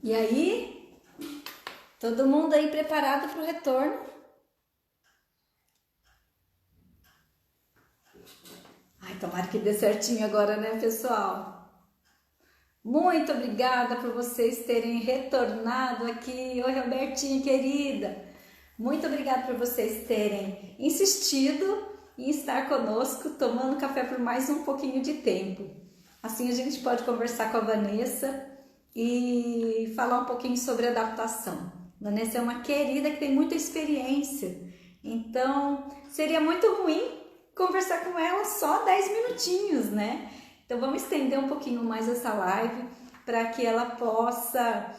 E aí, todo mundo aí preparado para o retorno? Ai, tomara que dê certinho agora, né, pessoal? Muito obrigada por vocês terem retornado aqui. Oi, Robertinha querida. Muito obrigada por vocês terem insistido em estar conosco, tomando café por mais um pouquinho de tempo. Assim a gente pode conversar com a Vanessa e falar um pouquinho sobre adaptação. Vanessa é uma querida que tem muita experiência, então seria muito ruim conversar com ela só 10 minutinhos, né? Então vamos estender um pouquinho mais essa live para que ela possa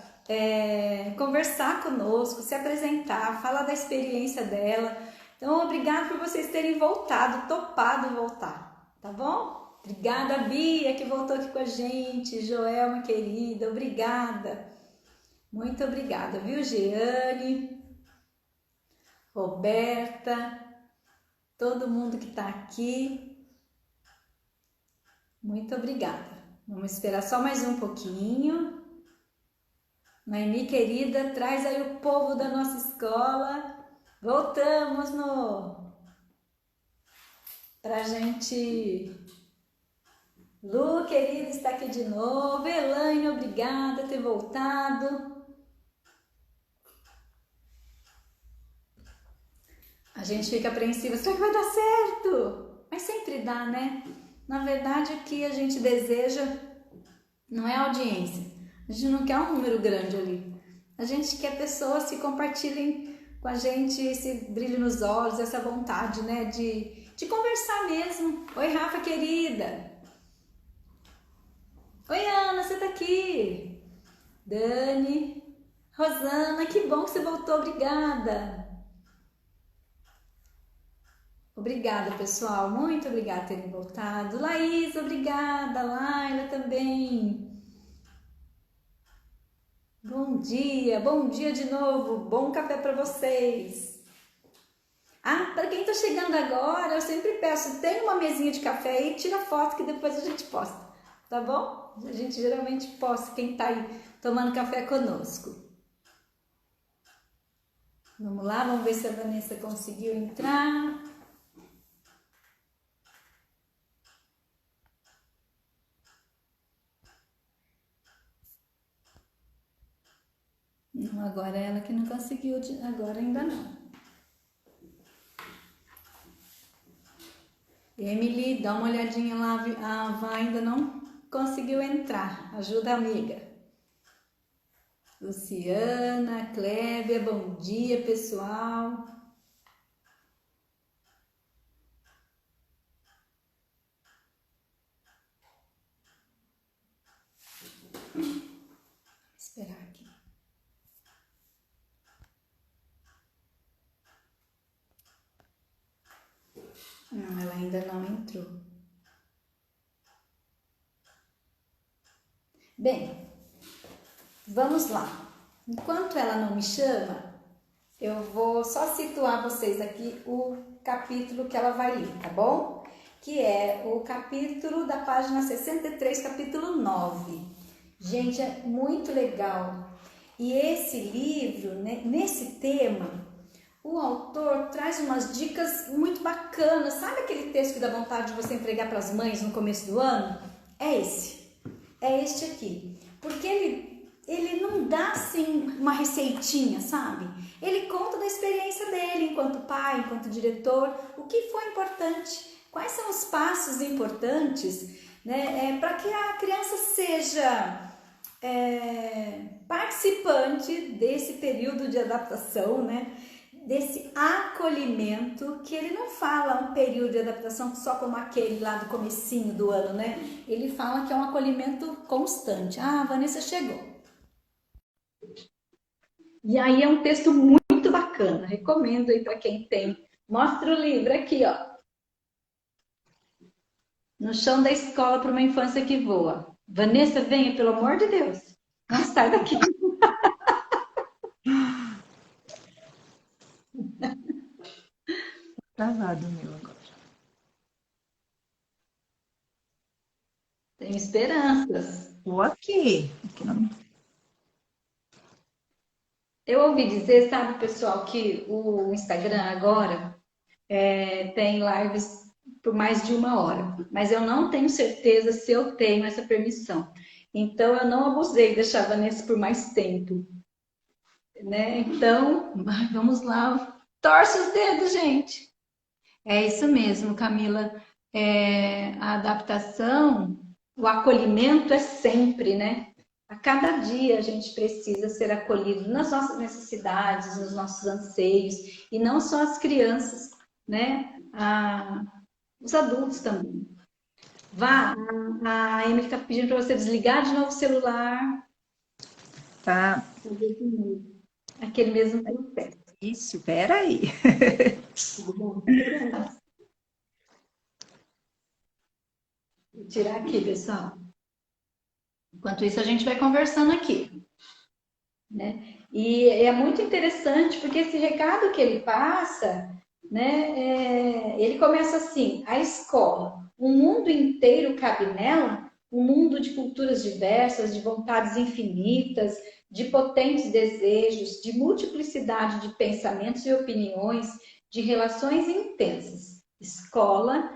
conversar conosco, se apresentar, falar da experiência dela. Então, obrigada por vocês terem voltado, topado voltar, tá bom? Obrigada, Bia, que voltou aqui com a gente, Joelma querida, obrigada. Muito obrigada, viu, Jeane, Roberta, todo mundo que tá aqui. Muito obrigada. Vamos esperar só mais um pouquinho. Noemi querida, traz aí o povo da nossa escola. Voltamos pra gente. Lu querida está aqui de novo. Elaine, obrigada por ter voltado. A gente fica apreensiva, será que vai dar certo? Mas sempre dá, né? Na verdade, o que a gente deseja não é audiência. A gente não quer um número grande ali. A gente quer pessoas que compartilhem com a gente esse brilho nos olhos, essa vontade, né, de conversar mesmo. Oi, Rafa querida. Oi, Ana, você tá aqui. Dani, Rosana, que bom que você voltou, obrigada. Obrigada, pessoal, muito obrigada por terem voltado. Laís, obrigada. Laila também. Bom dia de novo, bom café para vocês. Ah, para quem tá chegando agora, eu sempre peço, tem uma mesinha de café aí, tira foto que depois a gente posta, tá bom? A gente geralmente posta quem tá aí tomando café conosco. Vamos lá, vamos ver se a Vanessa conseguiu entrar. Não, agora ela que não conseguiu, agora ainda não. Emily, dá uma olhadinha lá, a Vá ainda não conseguiu entrar. Ajuda a amiga. Luciana, Clébia, bom dia, pessoal. Vou esperar aqui. Não, ela ainda não entrou. Bem, vamos lá. Enquanto ela não me chama, eu vou só situar vocês aqui o capítulo que ela vai ler, tá bom? Que é o capítulo da página 63, capítulo 9. Gente, é muito legal. E esse livro, né, nesse tema, o autor traz umas dicas muito bacanas. Sabe aquele texto que dá vontade de você entregar para as mães no começo do ano? É esse. É este aqui. Porque ele não dá assim uma receitinha, sabe? Ele conta da experiência dele enquanto pai, enquanto diretor, o que foi importante, quais são os passos importantes, né, para que a criança seja participante desse período de adaptação, né? Desse acolhimento, que ele não fala um período de adaptação só como aquele lá do comecinho do ano, né? Ele fala que é um acolhimento constante. Ah, a Vanessa chegou. E aí é um texto muito bacana, recomendo aí para quem tem. Mostra o livro aqui, ó. No chão da escola para uma infância que voa. Vanessa, venha, pelo amor de Deus. Não sai daqui. Travado o meu agora. Tenho esperanças. Tô aqui. Aqui não. Eu ouvi dizer, sabe, pessoal, que o Instagram agora tem lives por mais de 1 hora, mas eu não tenho certeza se eu tenho essa permissão. Então, eu não abusei, deixava nesse por mais tempo, né? Então, vamos lá. Torce os dedos, gente. É isso mesmo, Camila. A adaptação, o acolhimento é sempre, né? A cada dia a gente precisa ser acolhido nas nossas necessidades, nos nossos anseios, e não só as crianças, né? Os adultos também. Vá, a Emily está pedindo para você desligar de novo o celular. Tá. Aquele mesmo processo. Isso, peraí. Vou tirar aqui, pessoal. Enquanto isso, a gente vai conversando aqui, né? E é muito interessante porque esse recado que ele passa, né? Ele começa assim: a escola, o mundo inteiro cabe nela, um mundo de culturas diversas, de vontades infinitas, de potentes desejos, de multiplicidade de pensamentos e opiniões, de relações intensas. Escola,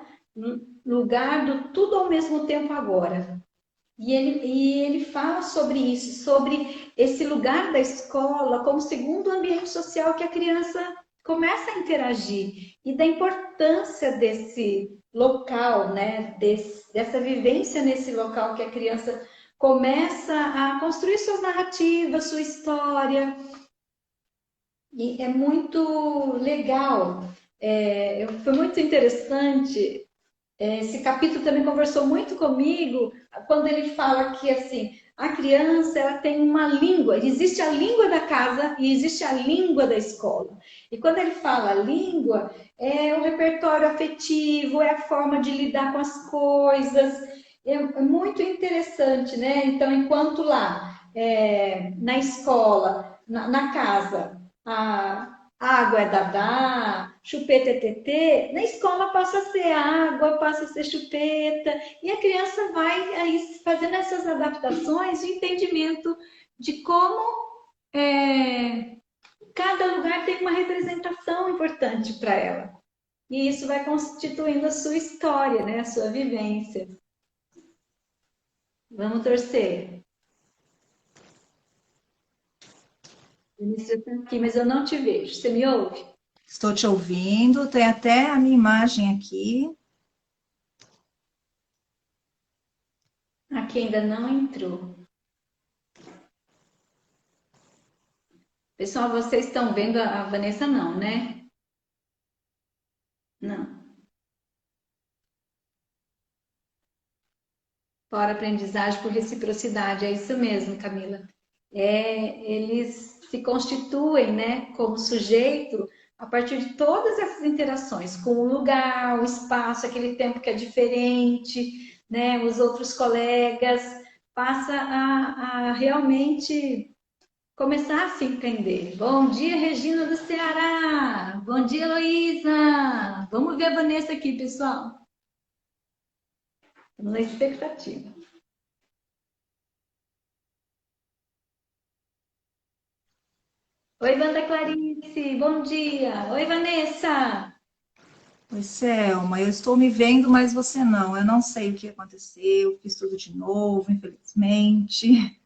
lugar do tudo ao mesmo tempo agora. E ele fala sobre isso, sobre esse lugar da escola como segundo ambiente social que a criança começa a interagir e da importância desse local, né? Dessa vivência nesse local que a criança começa a construir suas narrativas, sua história. E é muito legal. Foi muito interessante. Esse capítulo também conversou muito comigo quando ele fala que assim a criança ela tem uma língua, existe a língua da casa e existe a língua da escola. E quando ele fala língua, é o repertório afetivo, é a forma de lidar com as coisas. É muito interessante, né? Então, enquanto lá na escola, na casa, a água é dadá, chupeta é tetê, na escola passa a ser água, passa a ser chupeta, e a criança vai aí fazendo essas adaptações de entendimento de como cada lugar tem uma representação importante para ela. E isso vai constituindo a sua história, né? A sua vivência. Vamos torcer. Você está aqui, mas eu não te vejo. Você me ouve? Estou te ouvindo, tem até a minha imagem aqui. Aqui ainda não entrou. Pessoal, vocês estão vendo a Vanessa não, né? Não. Fora aprendizagem por reciprocidade, é isso mesmo, Camila. Eles se constituem, né, como sujeito a partir de todas essas interações com o lugar, o espaço, aquele tempo que é diferente, né, os outros colegas, passa a realmente começar a se entender. Bom dia, Regina do Ceará. Bom dia, Heloísa. Vamos ver a Vanessa aqui, pessoal. Estamos na expectativa. Oi, Wanda Clarice. Bom dia. Oi, Vanessa. Oi, Selma, eu estou me vendo, mas você não. Eu não sei o que aconteceu, fiz tudo de novo, infelizmente.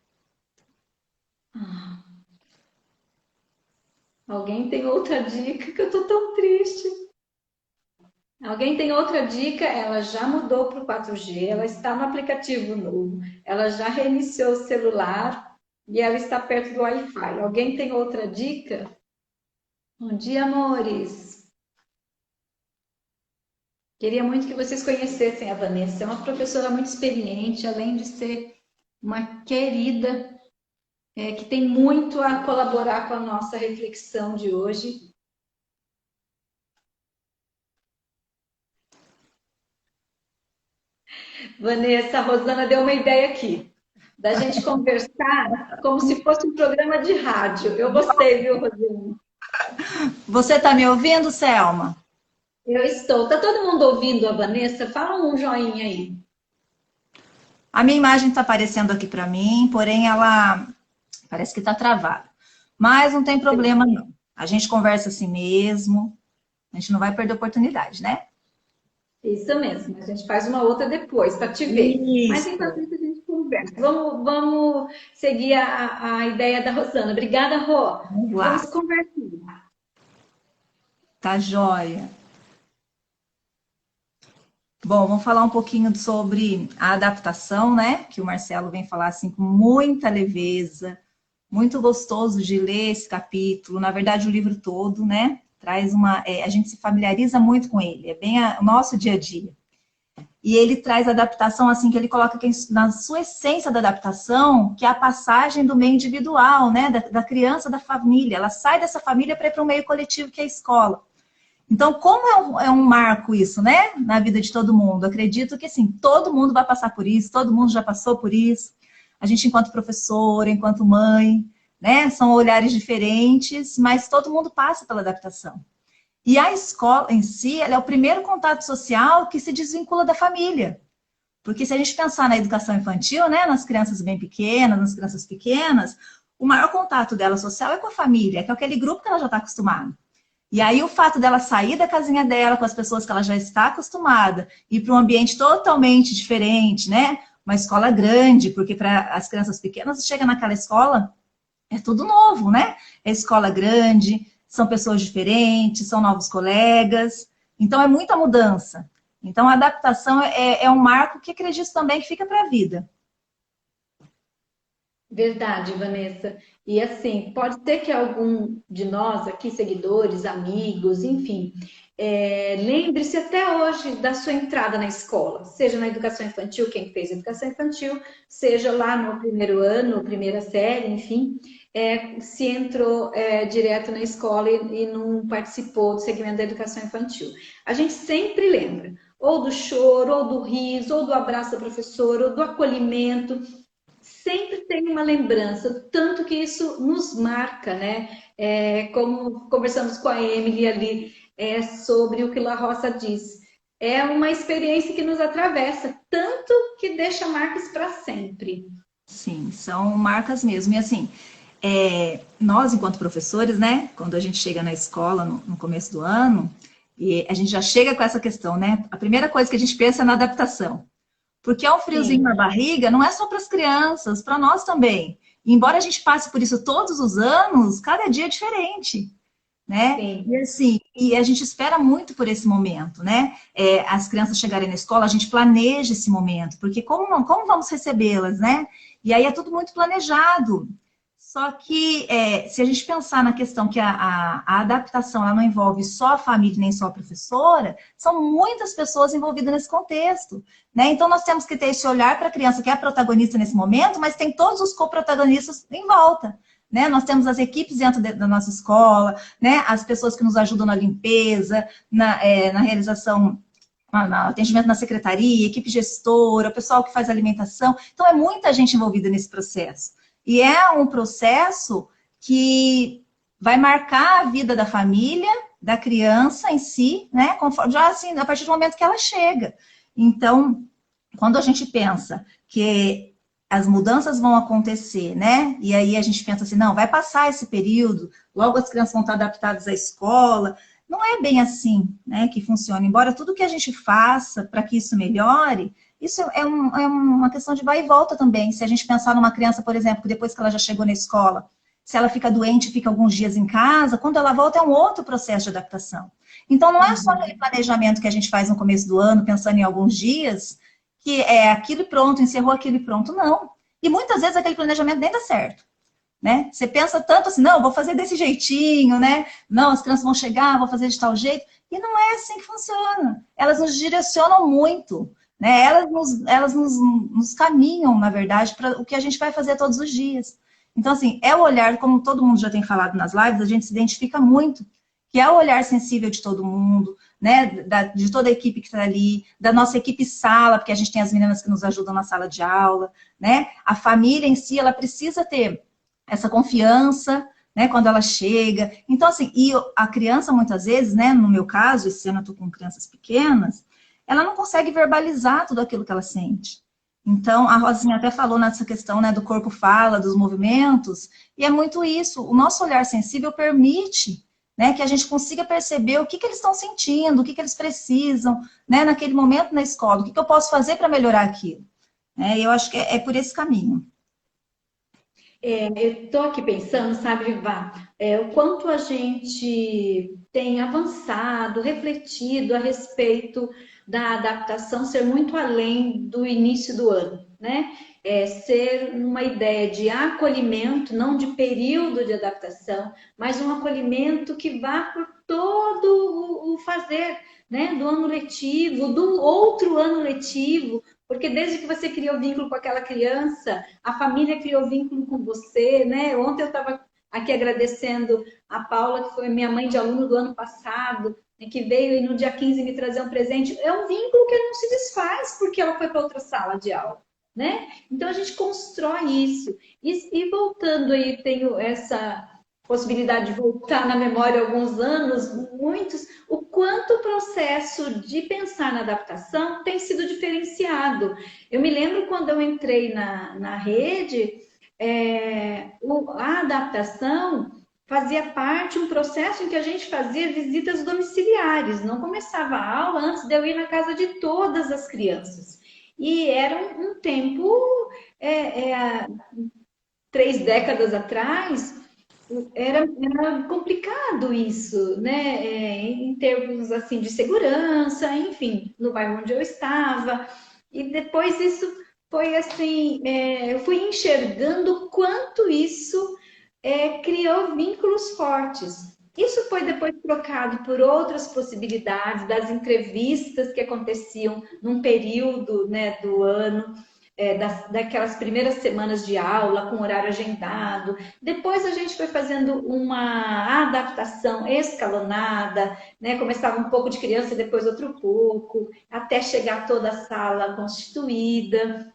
Alguém tem outra dica que eu tô tão triste. Alguém tem outra dica? Ela já mudou para o 4G, ela está no aplicativo novo, ela já reiniciou o celular e ela está perto do Wi-Fi. Alguém tem outra dica? Bom dia, amores. Queria muito que vocês conhecessem a Vanessa. É uma professora muito experiente, além de ser uma querida, que tem muito a colaborar com a nossa reflexão de hoje. Vanessa, a Rosana deu uma ideia aqui, da gente conversar como se fosse um programa de rádio. Eu gostei, viu, Rosana? Você está me ouvindo, Selma? Eu estou. Tá todo mundo ouvindo a Vanessa? Fala um joinha aí. A minha imagem está aparecendo aqui para mim, porém ela parece que está travada. Mas não tem problema, não. A gente conversa assim mesmo, a gente não vai perder a oportunidade, né? Isso mesmo, a gente faz uma outra depois para te ver. Mas enquanto Isso. isso a gente conversa. Vamos seguir a ideia da Rosana. Obrigada, Rô. Vamos lá. Vamos conversar. Tá joia. Bom, vamos falar um pouquinho sobre a adaptação, né? Que o Marcelo vem falar assim com muita leveza, muito gostoso de ler esse capítulo. Na verdade, o livro todo, né? Traz a gente se familiariza muito com ele, é bem o nosso dia a dia. E ele traz adaptação assim que ele coloca que na sua essência da adaptação, que é a passagem do meio individual, né? Da criança, da família. Ela sai dessa família para ir para o meio coletivo, que é a escola. Então, como é um marco isso, né? Na vida de todo mundo. Acredito que, assim, todo mundo vai passar por isso, todo mundo já passou por isso. A gente, enquanto professora, enquanto mãe, né? São olhares diferentes, mas todo mundo passa pela adaptação. E a escola em si, ela é o primeiro contato social que se desvincula da família. Porque se a gente pensar na educação infantil, né? Nas crianças bem pequenas, nas crianças pequenas, o maior contato dela social é com a família, que é aquele grupo que ela já está acostumada. E aí o fato dela sair da casinha dela com as pessoas que ela já está acostumada, ir para um ambiente totalmente diferente, né? Uma escola grande, porque para as crianças pequenas, chega naquela escola, é tudo novo, né? É escola grande, são pessoas diferentes, são novos colegas. Então é muita mudança. Então a adaptação é um marco que acredito também que fica para a vida. Verdade, Vanessa. E assim, pode ser que algum de nós aqui, seguidores, amigos, enfim, lembre-se até hoje da sua entrada na escola, seja na educação infantil, quem fez educação infantil, seja lá no primeiro ano, primeira série, enfim, se entrou direto na escola e não participou do segmento da educação infantil. A gente sempre lembra, ou do choro, ou do riso, ou do abraço da professora, ou do acolhimento. Sempre tem uma lembrança, tanto que isso nos marca, né? Como conversamos com a Emily ali, sobre o que La Roça diz. É uma experiência que nos atravessa, tanto que deixa marcas para sempre. Sim, são marcas mesmo. E assim, nós, enquanto professores, né, quando a gente chega na escola no começo do ano, e a gente já chega com essa questão, né? A primeira coisa que a gente pensa é na adaptação. Porque é um friozinho Sim, na barriga, não é só para as crianças, para nós também. E embora a gente passe por isso todos os anos, cada dia é diferente, né? sim. E assim, e a gente espera muito por esse momento, né? As crianças chegarem na escola, a gente planeja esse momento, porque como vamos recebê-las, né? E aí é tudo muito planejado. Só que se a gente pensar na questão que a adaptação ela não envolve só a família nem só a professora, são muitas pessoas envolvidas nesse contexto. Né? Então nós temos que ter esse olhar para a criança que é a protagonista nesse momento, mas tem todos os coprotagonistas em volta. Né? Nós temos as equipes dentro da nossa escola, né? As pessoas que nos ajudam na limpeza, na realização no atendimento na secretaria, equipe gestora, o pessoal que faz alimentação. Então, é muita gente envolvida nesse processo. E é um processo que vai marcar a vida da família, da criança em si, né? Conforme, já assim, a partir do momento que ela chega. Então, quando a gente pensa que as mudanças vão acontecer, né? E aí a gente pensa assim, não, vai passar esse período, logo as crianças vão estar adaptadas à escola. Não é bem assim, né, que funciona. Embora tudo que a gente faça para que isso melhore, isso é uma questão de vai e volta também. Se a gente pensar numa criança, por exemplo, que depois que ela já chegou na escola, se ela fica doente, fica alguns dias em casa, quando ela volta é um outro processo de adaptação. Então não é só aquele planejamento que a gente faz no começo do ano, pensando em alguns dias, que é aquilo e pronto, encerrou aquilo e pronto, não. E muitas vezes aquele planejamento nem dá certo. Né? Você pensa tanto assim, não, vou fazer desse jeitinho, né? Não, as crianças vão chegar, vou fazer de tal jeito. E não é assim que funciona. Elas nos direcionam muito, né? Elas nos caminham, na verdade, para o que a gente vai fazer todos os dias. Então, assim, é o olhar, como todo mundo já tem falado nas lives, a gente se identifica muito, que é o olhar sensível de todo mundo, né? De toda a equipe que está ali, da nossa equipe sala, porque a gente tem as meninas que nos ajudam na sala de aula, né? A família em si, ela precisa ter essa confiança, né, quando ela chega. Então, assim, e a criança, muitas vezes, né, no meu caso, esse ano eu tô com crianças pequenas, ela não consegue verbalizar tudo aquilo que ela sente. Então, a Rosinha até falou nessa questão, né, do corpo fala, dos movimentos, e é muito isso. O nosso olhar sensível permite, né, que a gente consiga perceber o que que eles estão sentindo, o que que eles precisam, né, naquele momento na escola, o que que eu posso fazer para melhorar aquilo. Né? E eu acho que é por esse caminho. Eu estou aqui pensando, sabe, Vá, o quanto a gente tem avançado, refletido a respeito da adaptação ser muito além do início do ano, né? Ser uma ideia de acolhimento, não de período de adaptação, mas um acolhimento que vá por todo o fazer, né? Do ano letivo, do outro ano letivo, porque desde que você criou vínculo com aquela criança, a família criou vínculo com você, né? Ontem eu estava aqui agradecendo a Paula, que foi minha mãe de aluno do ano passado, né, que veio no dia 15 me trazer um presente. É um vínculo que não se desfaz porque ela foi para outra sala de aula, né? Então a gente constrói isso. E voltando aí, tenho essa possibilidade de voltar na memória alguns anos, muitos, o quanto o processo de pensar na adaptação tem sido diferenciado. Eu me lembro quando eu entrei na rede, a adaptação fazia parte de um processo em que a gente fazia visitas domiciliares, não começava a aula antes de eu ir na casa de todas as crianças. E era um tempo, 3 décadas atrás, era complicado isso, né? Em termos assim de segurança, enfim, no bairro onde eu estava. E depois isso foi assim, eu fui enxergando quanto isso criou vínculos fortes. Isso foi depois trocado por outras possibilidades das entrevistas que aconteciam num período, né, do ano, daquelas primeiras semanas de aula, com horário agendado. Depois a gente foi fazendo uma adaptação escalonada, né? Começava um pouco de criança, depois outro pouco, até chegar toda a sala constituída.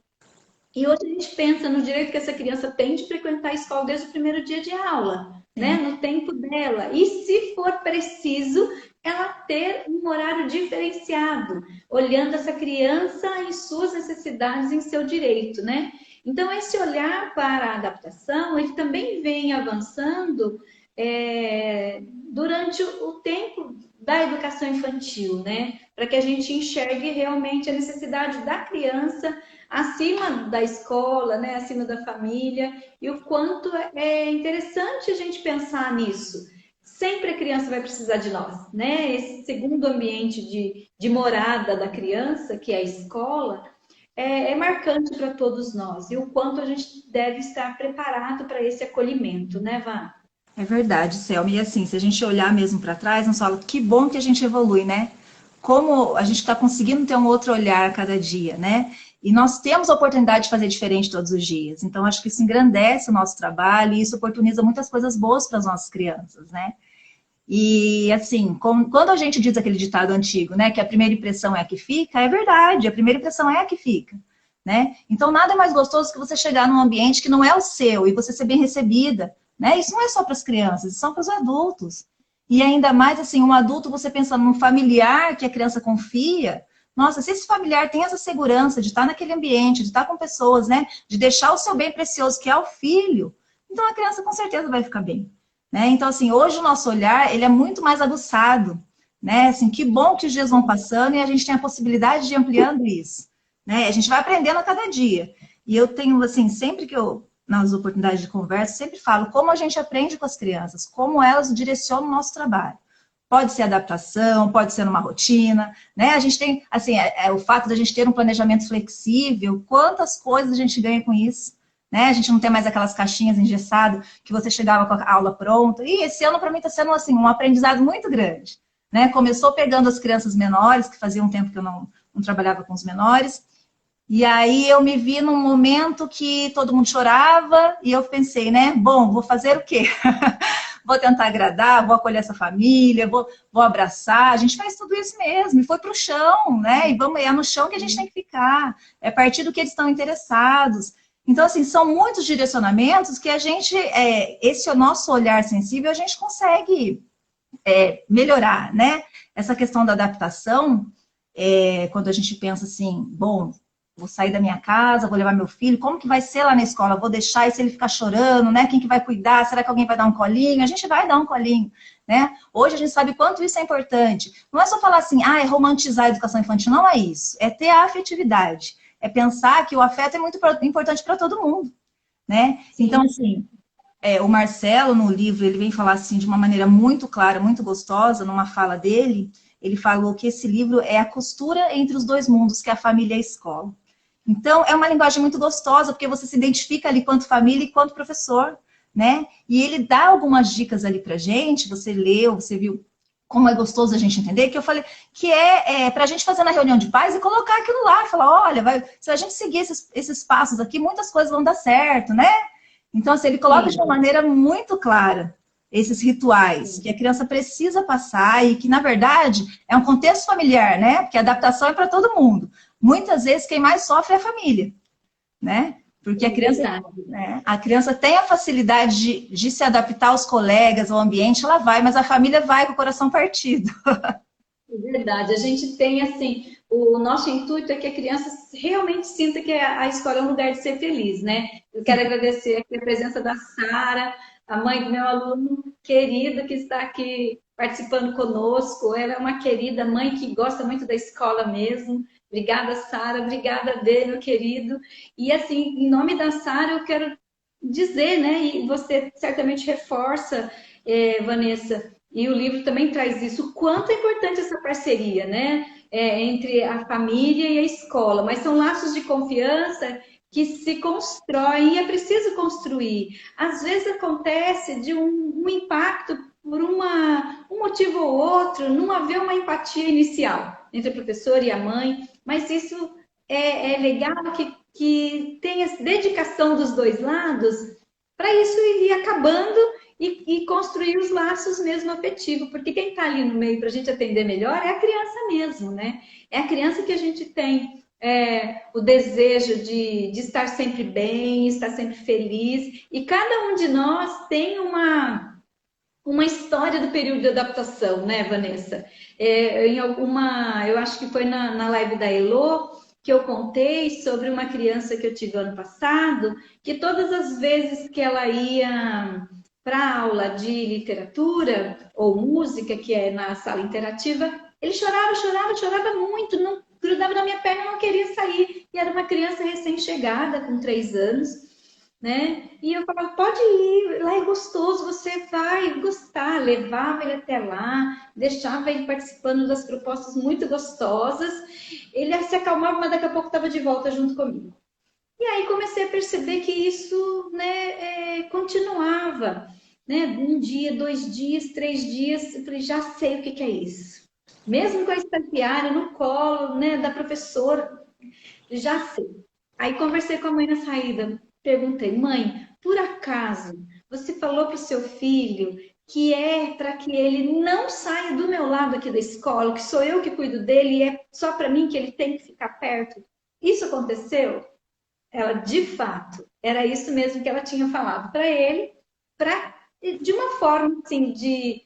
E hoje a gente pensa no direito que essa criança tem de frequentar a escola desde o primeiro dia de aula, né? No tempo dela. E se for preciso, ela ter um horário diferenciado, olhando essa criança em suas necessidades, em seu direito, né? Então, esse olhar para a adaptação, ele também vem avançando durante o tempo da educação infantil, né? Para que a gente enxergue realmente a necessidade da criança acima da escola, né, acima da família, e o quanto é interessante a gente pensar nisso. Sempre a criança vai precisar de nós, né? Esse segundo ambiente de morada da criança, que é a escola, é marcante para todos nós, e o quanto a gente deve estar preparado para esse acolhimento, né, Vá? É verdade, Selma. E assim, se a gente olhar mesmo para trás, nós fala que bom que a gente evolui, né? Como a gente está conseguindo ter um outro olhar a cada dia, né? E nós temos a oportunidade de fazer diferente todos os dias. Então, acho que isso engrandece o nosso trabalho e isso oportuniza muitas coisas boas para as nossas crianças, né? E, assim, quando a gente diz aquele ditado antigo, né, que a primeira impressão é a que fica, é verdade, a primeira impressão é a que fica, né? Então, nada é mais gostoso que você chegar num ambiente que não é o seu e você ser bem recebida, né? Isso não é só para as crianças, isso são para os adultos. E ainda mais, assim, um adulto, você pensando num familiar que a criança confia, nossa, se esse familiar tem essa segurança de estar naquele ambiente, de estar com pessoas, né, de deixar o seu bem precioso, que é o filho, então a criança com certeza vai ficar bem. Né? Então, assim, hoje o nosso olhar, ele é muito mais aguçado, né? Assim, que bom que os dias vão passando e a gente tem a possibilidade de ir ampliando isso, né? A gente vai aprendendo a cada dia. E eu tenho, assim, sempre que eu, nas oportunidades de conversa, sempre falo como a gente aprende com as crianças, como elas direcionam o nosso trabalho. Pode ser adaptação, pode ser numa rotina, né? A gente tem, assim, o fato da gente ter um planejamento flexível, quantas coisas a gente ganha com isso, né? A gente não tem mais aquelas caixinhas engessadas que você chegava com a aula pronta. E esse ano, para mim, está sendo, assim, um aprendizado muito grande, né? Começou pegando as crianças menores, que fazia um tempo que eu não trabalhava com os menores, e aí eu me vi num momento que todo mundo chorava, e eu pensei, né? Bom, vou fazer o quê? Vou tentar agradar, vou acolher essa família, vou abraçar. A gente faz tudo isso mesmo, e foi para o chão, né? E é no chão que a gente tem que ficar, é a partir do que eles estão interessados. Então, assim, são muitos direcionamentos que a gente, esse é o nosso olhar sensível, a gente consegue melhorar, né? Essa questão da adaptação, quando a gente pensa assim, bom, vou sair da minha casa, vou levar meu filho, como que vai ser lá na escola? Vou deixar e se ele ficar chorando, né? Quem que vai cuidar? Será que alguém vai dar um colinho? A gente vai dar um colinho, né? Hoje a gente sabe quanto isso é importante. Não é só falar assim, é romantizar a educação infantil, não é isso. É ter a afetividade, é pensar que o afeto é muito importante para todo mundo, né? Sim. Então, assim, o Marcelo, no livro, ele vem falar assim de uma maneira muito clara, muito gostosa, numa fala dele, ele falou que esse livro é a costura entre os dois mundos, que é a família e a escola. Então, é uma linguagem muito gostosa, porque você se identifica ali quanto família e quanto professor, né? E ele dá algumas dicas ali pra gente, você leu, você viu como é gostoso a gente entender, que eu falei que para a gente fazer na reunião de pais e colocar aquilo lá, falar, olha, se a gente seguir esses passos aqui, muitas coisas vão dar certo, né? Então, assim, ele coloca de uma maneira muito clara esses rituais que a criança precisa passar e que, na verdade, é um contexto familiar, né? Porque a adaptação é para todo mundo. Muitas vezes, quem mais sofre é a família, né? Porque a criança tem a facilidade de se adaptar aos colegas, ao ambiente, ela vai, mas a família vai com o coração partido. É verdade. A gente tem, assim, o nosso intuito é que a criança realmente sinta que a escola é um lugar de ser feliz, né? Eu quero agradecer aqui a presença da Sara, a mãe do meu aluno querido que está aqui participando conosco. Ela é uma querida mãe que gosta muito da escola mesmo. Obrigada, Sara. Obrigada, Dê, meu querido. E, assim, em nome da Sara, eu quero dizer, né? E você certamente reforça, Vanessa, e o livro também traz isso, o quanto é importante essa parceria, né? Entre a família e a escola. Mas são laços de confiança que se constroem e é preciso construir. Às vezes acontece de um impacto por um motivo ou outro, não haver uma empatia inicial entre o professor e a mãe, mas isso é legal que tenha dedicação dos dois lados para isso ir acabando e construir os laços mesmo afetivos, porque quem está ali no meio para a gente atender melhor é a criança mesmo, né? É a criança que a gente tem o desejo de estar sempre bem, estar sempre feliz, e cada um de nós tem uma história do período de adaptação, né, Vanessa? Eu acho que foi na live da Elo, que eu contei sobre uma criança que eu tive ano passado, que todas as vezes que ela ia para aula de literatura ou música, que é na sala interativa, ele chorava, chorava, chorava muito, não grudava na minha perna, não queria sair. E era uma criança recém-chegada, com 3 anos, né? E eu falava, pode ir, lá é gostoso, você vai gostar. Levava ele até lá, deixava ele participando das propostas muito gostosas. Ele se acalmava, mas daqui a pouco estava de volta junto comigo. E aí comecei a perceber que isso, né, continuava, né? 1 dia, 2 dias, 3 dias, eu falei, já sei o que é isso. Mesmo com a estagiária no colo, né, da professora, já sei. Aí conversei com a mãe na saída, perguntei, mãe, por acaso você falou para o seu filho que é para que ele não saia do meu lado aqui da escola, que sou eu que cuido dele e é só para mim que ele tem que ficar perto? Isso aconteceu? Ela, de fato, era isso mesmo que ela tinha falado para ele, de uma forma assim, de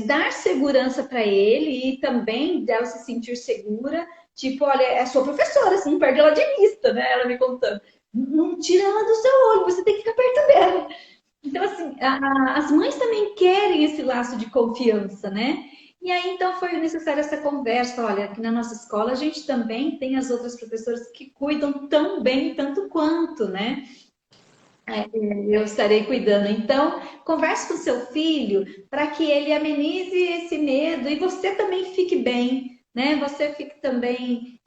dar segurança para ele e também dela se sentir segura. Tipo, olha, é a sua professora, você não perde ela de vista, né? Ela me contando. Não tira ela do seu olho, você tem que ficar perto dela. Então, assim, as mães também querem esse laço de confiança, né? E aí, então, foi necessária essa conversa. Olha, aqui na nossa escola, a gente também tem as outras professoras que cuidam tão bem, tanto quanto, né? Eu estarei cuidando. Então, converse com seu filho para que ele amenize esse medo e você também fique bem, né? Você fique também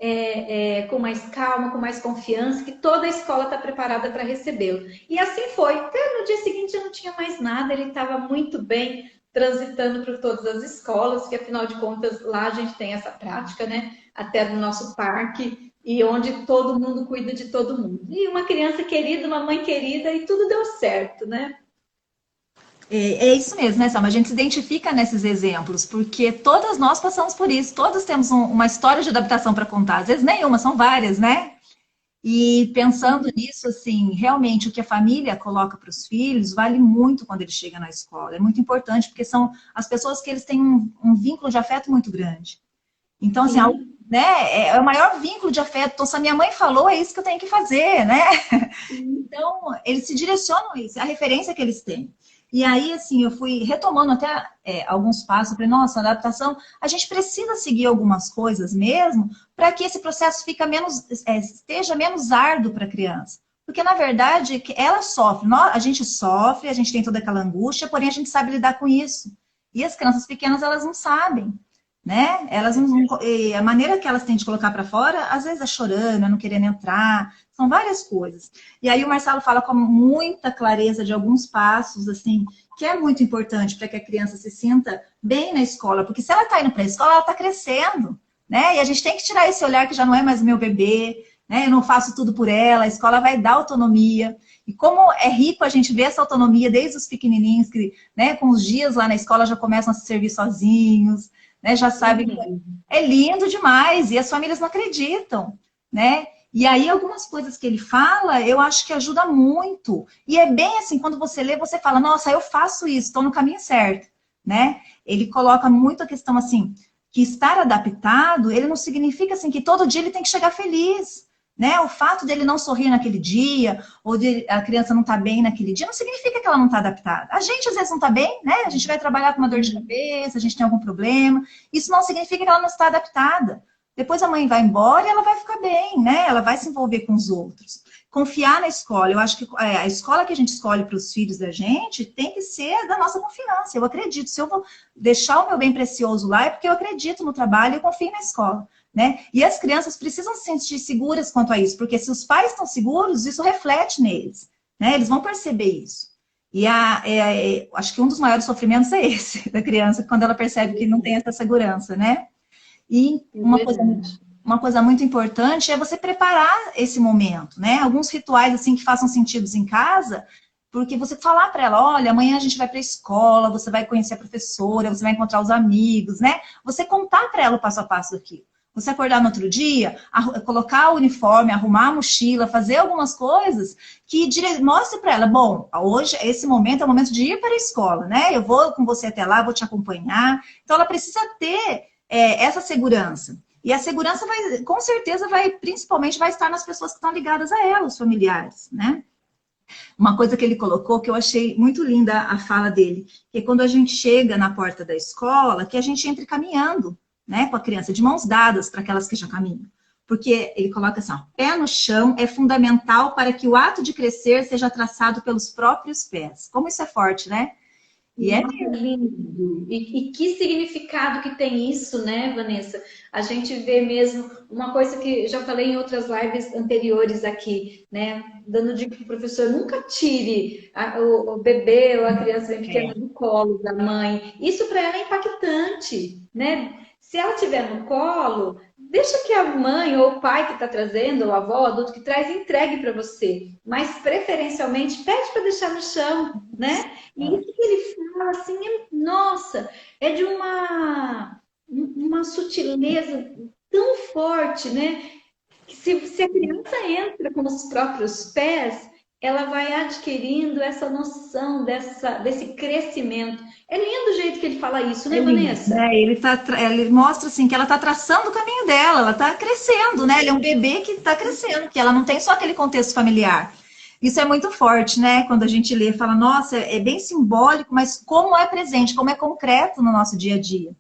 com mais calma, com mais confiança, que toda a escola está preparada para recebê-lo. E assim foi. Até no dia seguinte eu não tinha mais nada, ele estava muito bem transitando por todas as escolas, que afinal de contas lá a gente tem essa prática, né? Até no nosso parque, e onde todo mundo cuida de todo mundo. E uma criança querida, uma mãe querida, e tudo deu certo, né? É isso mesmo, né, Selma? A gente se identifica nesses exemplos, porque todas nós passamos por isso, todos temos uma história de adaptação para contar, às vezes nenhuma, são várias, né? E pensando nisso, assim, realmente o que a família coloca para os filhos vale muito quando eles chegam na escola. É muito importante, porque são as pessoas que eles têm um vínculo de afeto muito grande. Então, assim, né? É o maior vínculo de afeto. Então, se a minha mãe falou, é isso que eu tenho que fazer, né? Então, eles se direcionam a isso, é a referência que eles têm. E aí, assim, eu fui retomando até alguns passos, eu falei, nossa, adaptação, a gente precisa seguir algumas coisas mesmo, para que esse processo esteja menos árduo para a criança. Porque, na verdade, ela sofre, a gente sofre, a gente tem toda aquela angústia, porém a gente sabe lidar com isso. E as crianças pequenas, elas não sabem, né? Elas a maneira que elas têm de colocar para fora, às vezes é chorando, é não querendo entrar, são várias coisas. E aí o Marcelo fala com muita clareza de alguns passos, assim, que é muito importante para que a criança se sinta bem na escola, porque se ela está indo para a escola, ela está crescendo, né? E a gente tem que tirar esse olhar que já não é mais meu bebê, né? Eu não faço tudo por ela, a escola vai dar autonomia. E como é rico a gente ver essa autonomia desde os pequenininhos, que, né, com os dias lá na escola já começam a se servir sozinhos, né? Já sabem que é lindo demais e as famílias não acreditam, né? E aí algumas coisas que ele fala, eu acho que ajuda muito. E é bem assim, quando você lê, você fala, nossa, eu faço isso, estou no caminho certo, né? Ele coloca muito a questão assim, que estar adaptado, ele não significa assim que todo dia ele tem que chegar feliz, né? O fato dele não sorrir naquele dia, ou de a criança não estar bem naquele dia, não significa que ela não está adaptada. A gente às vezes não está bem, né? A gente vai trabalhar com uma dor de cabeça, a gente tem algum problema. Isso não significa que ela não está adaptada. Depois a mãe vai embora e ela vai ficar bem, né? Ela vai se envolver com os outros. Confiar na escola. Eu acho que a escola que a gente escolhe para os filhos da gente tem que ser da nossa confiança. Eu acredito. Se eu vou deixar o meu bem precioso lá, é porque eu acredito no trabalho e eu confio na escola, né? E as crianças precisam se sentir seguras quanto a isso, porque se os pais estão seguros, isso reflete neles, né? Eles vão perceber isso. E acho que um dos maiores sofrimentos é esse, da criança, quando ela percebe que não tem essa segurança, né? E uma coisa muito importante é você preparar esse momento, né? Alguns rituais, assim, que façam sentido em casa, porque você falar para ela, olha, amanhã a gente vai para a escola, você vai conhecer a professora, você vai encontrar os amigos, né? Você contar para ela o passo a passo daquilo. Você acordar no outro dia, colocar o uniforme, arrumar a mochila, fazer algumas coisas que mostre para ela, bom, hoje, esse momento é o momento de ir para a escola, né? Eu vou com você até lá, vou te acompanhar. Então, ela precisa ter essa segurança. E a segurança vai, com certeza, principalmente vai estar nas pessoas que estão ligadas a ela, os familiares, né? Uma coisa que ele colocou, que eu achei muito linda a fala dele, que é quando a gente chega na porta da escola, que a gente entre caminhando, né, com a criança, de mãos dadas para aquelas que já caminham. Porque ele coloca assim, ó, pé no chão é fundamental para que o ato de crescer seja traçado pelos próprios pés. Como isso é forte, né? E é lindo. E que significado que tem isso, né, Vanessa? A gente vê mesmo uma coisa que já falei em outras lives anteriores aqui, né? Dando dica para o professor, nunca tire o bebê ou a criança bem pequena do colo da mãe. Isso para ela é impactante, né? Se ela estiver no colo, deixa que a mãe ou o pai que está trazendo, ou a avó, o adulto que traz, entregue para você. Mas, preferencialmente, pede para deixar no chão, né? E isso que ele fala, assim, nossa, é de uma sutileza tão forte, né? Que se a criança entra com os próprios pés, ela vai adquirindo essa noção desse crescimento. É lindo o jeito que ele fala isso, né, Vanessa? Ele mostra assim que ela está traçando o caminho dela, ela está crescendo, né? Ele é um bebê que está crescendo, que ela não tem só aquele contexto familiar. Isso é muito forte, né? Quando a gente lê, fala, nossa, é bem simbólico, mas como é presente, como é concreto no nosso dia a dia.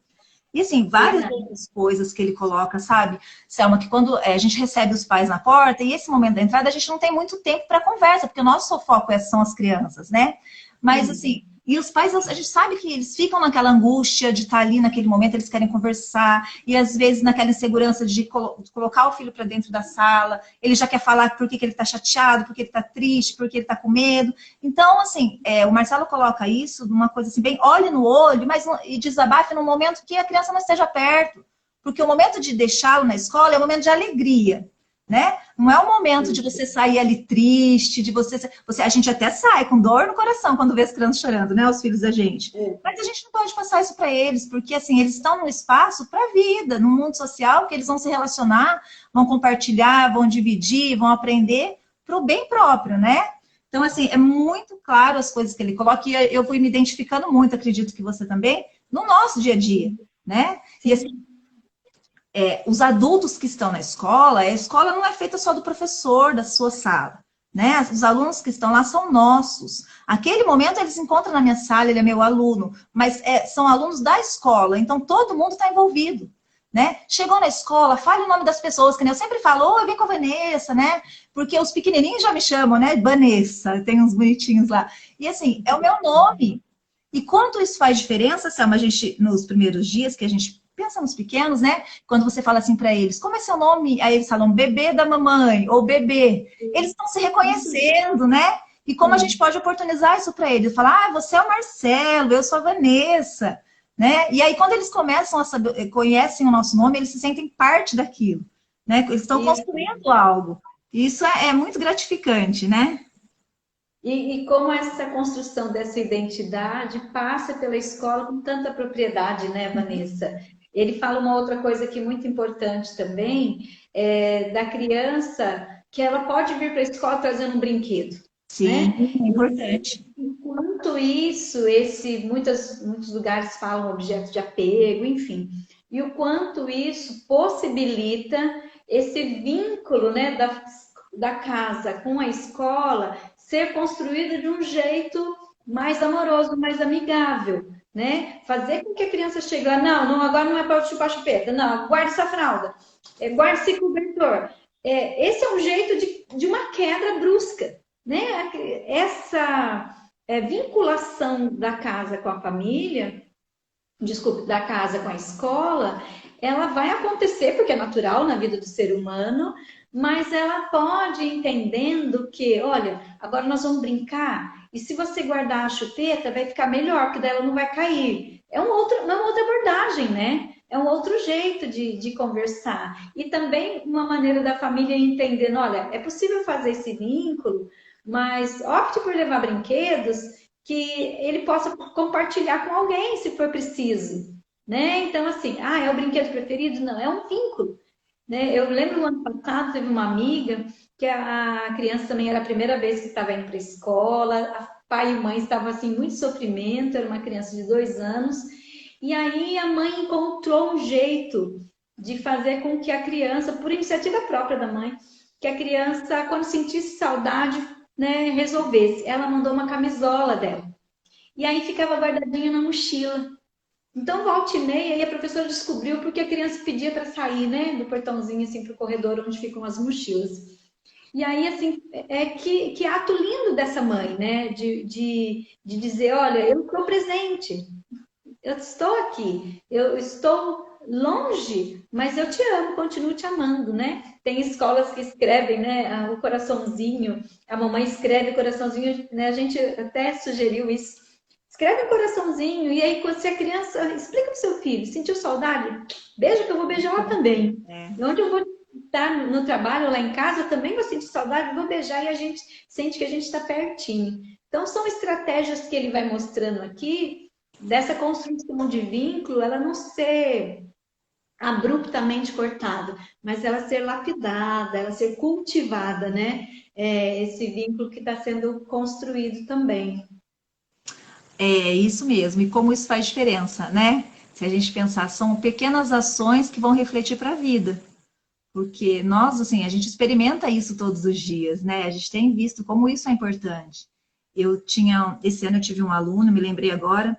E assim, várias outras coisas que ele coloca, sabe, Selma, que quando a gente recebe os pais na porta, e esse momento da entrada, a gente não tem muito tempo para conversa, porque o nosso foco são as crianças, né? Mas assim, e os pais, a gente sabe que eles ficam naquela angústia de estar ali naquele momento, eles querem conversar, e às vezes naquela insegurança de colocar o filho para dentro da sala, ele já quer falar por que ele está chateado, porque ele está triste, porque ele está com medo. Então, assim, o Marcelo coloca isso numa coisa assim, bem, olhe no olho, e desabafe num momento que a criança não esteja perto. Porque o momento de deixá-lo na escola é um momento de alegria, né? Não é o momento de você sair ali triste, a gente até sai com dor no coração quando vê as crianças chorando, né? Os filhos da gente. Mas a gente não pode passar isso para eles, porque assim, eles estão num espaço para a vida, num mundo social que eles vão se relacionar, vão compartilhar, vão dividir, vão aprender para o bem próprio, né? Então, assim, é muito claro as coisas que ele coloca, e eu fui me identificando muito, acredito que você também, no nosso dia a dia, né? E assim, os adultos que estão na escola, a escola não é feita só do professor, da sua sala, né? Os alunos que estão lá são nossos. Aquele momento eles encontram na minha sala, ele é meu aluno, mas são alunos da escola, então todo mundo está envolvido, né? Chegou na escola, fale o nome das pessoas, que nem eu sempre falo, oi, vem com a Vanessa, né? Porque os pequenininhos já me chamam, né? Vanessa, tem uns bonitinhos lá. E assim, é o meu nome. E quanto isso faz diferença, Selma, a gente, nos primeiros dias que a gente pensa nos pequenos, né? Quando você fala assim para eles, como é seu nome? Aí eles falam bebê da mamãe ou bebê. Eles estão se reconhecendo, né? E como a gente pode oportunizar isso para eles? Falar, você é o Marcelo, eu sou a Vanessa, né? E aí quando eles começam a saber, conhecem o nosso nome, eles se sentem parte daquilo, né? Eles estão construindo algo. E isso é muito gratificante, né? E como essa construção dessa identidade passa pela escola com tanta propriedade, né, Vanessa? Ele fala uma outra coisa aqui muito importante também, da criança, que ela pode vir para a escola trazendo um brinquedo, Sim, né? é importante. Enquanto isso, muitos lugares falam objeto de apego, enfim. E o quanto isso possibilita esse vínculo, né, da casa com a escola ser construído de um jeito mais amoroso, mais amigável, né? Fazer com que a criança chegue lá, não, agora não é para chupar chupeta, não, guarde essa fralda, guarde esse cobertor. Esse é um jeito de uma quebra brusca, né? Essa vinculação da casa com a família, desculpe, da casa com a escola, ela vai acontecer, porque é natural na vida do ser humano, mas ela pode ir entendendo que, olha, agora nós vamos brincar, e se você guardar a chupeta, vai ficar melhor, porque daí ela não vai cair. É uma outra abordagem, né? É um outro jeito de conversar. E também uma maneira da família entendendo, olha, é possível fazer esse vínculo, mas opte por levar brinquedos que ele possa compartilhar com alguém, se for preciso, né? Então, assim, é o brinquedo preferido? Não, é um vínculo, né? Eu lembro no ano passado, teve uma amiga que a criança também era a primeira vez que estava indo para a escola, pai e mãe estavam, assim, muito sofrimento, era uma criança de 2 anos, e aí a mãe encontrou um jeito de fazer com que a criança, por iniciativa própria da mãe, que a criança, quando sentisse saudade, né, resolvesse. Ela mandou uma camisola dela. E aí ficava guardadinha na mochila. Então, volta e meia, aí a professora descobriu porque a criança pedia para sair, né, do portãozinho, assim, para o corredor onde ficam as mochilas. E aí, assim, que ato lindo dessa mãe, né, de dizer, olha, eu estou presente, eu estou aqui, eu estou longe, mas eu te amo, continuo te amando, né? Tem escolas que escrevem, né, o coraçãozinho, a mamãe escreve o coraçãozinho, né? A gente até sugeriu isso. Escreve um coraçãozinho, e aí, se a criança explica para o seu filho, sentiu saudade? Beija que eu vou beijar ela também. E onde eu vou estar no trabalho, lá em casa, eu também vou sentir saudade, vou beijar e a gente sente que a gente está pertinho. Então, são estratégias que ele vai mostrando aqui, dessa construção de vínculo, ela não ser abruptamente cortada, mas ela ser lapidada, ela ser cultivada, né? Esse vínculo que está sendo construído também. É isso mesmo. E como isso faz diferença, né? Se a gente pensar, são pequenas ações que vão refletir para a vida. Porque nós, assim, a gente experimenta isso todos os dias, né? A gente tem visto como isso é importante. Esse ano eu tive um aluno, me lembrei agora,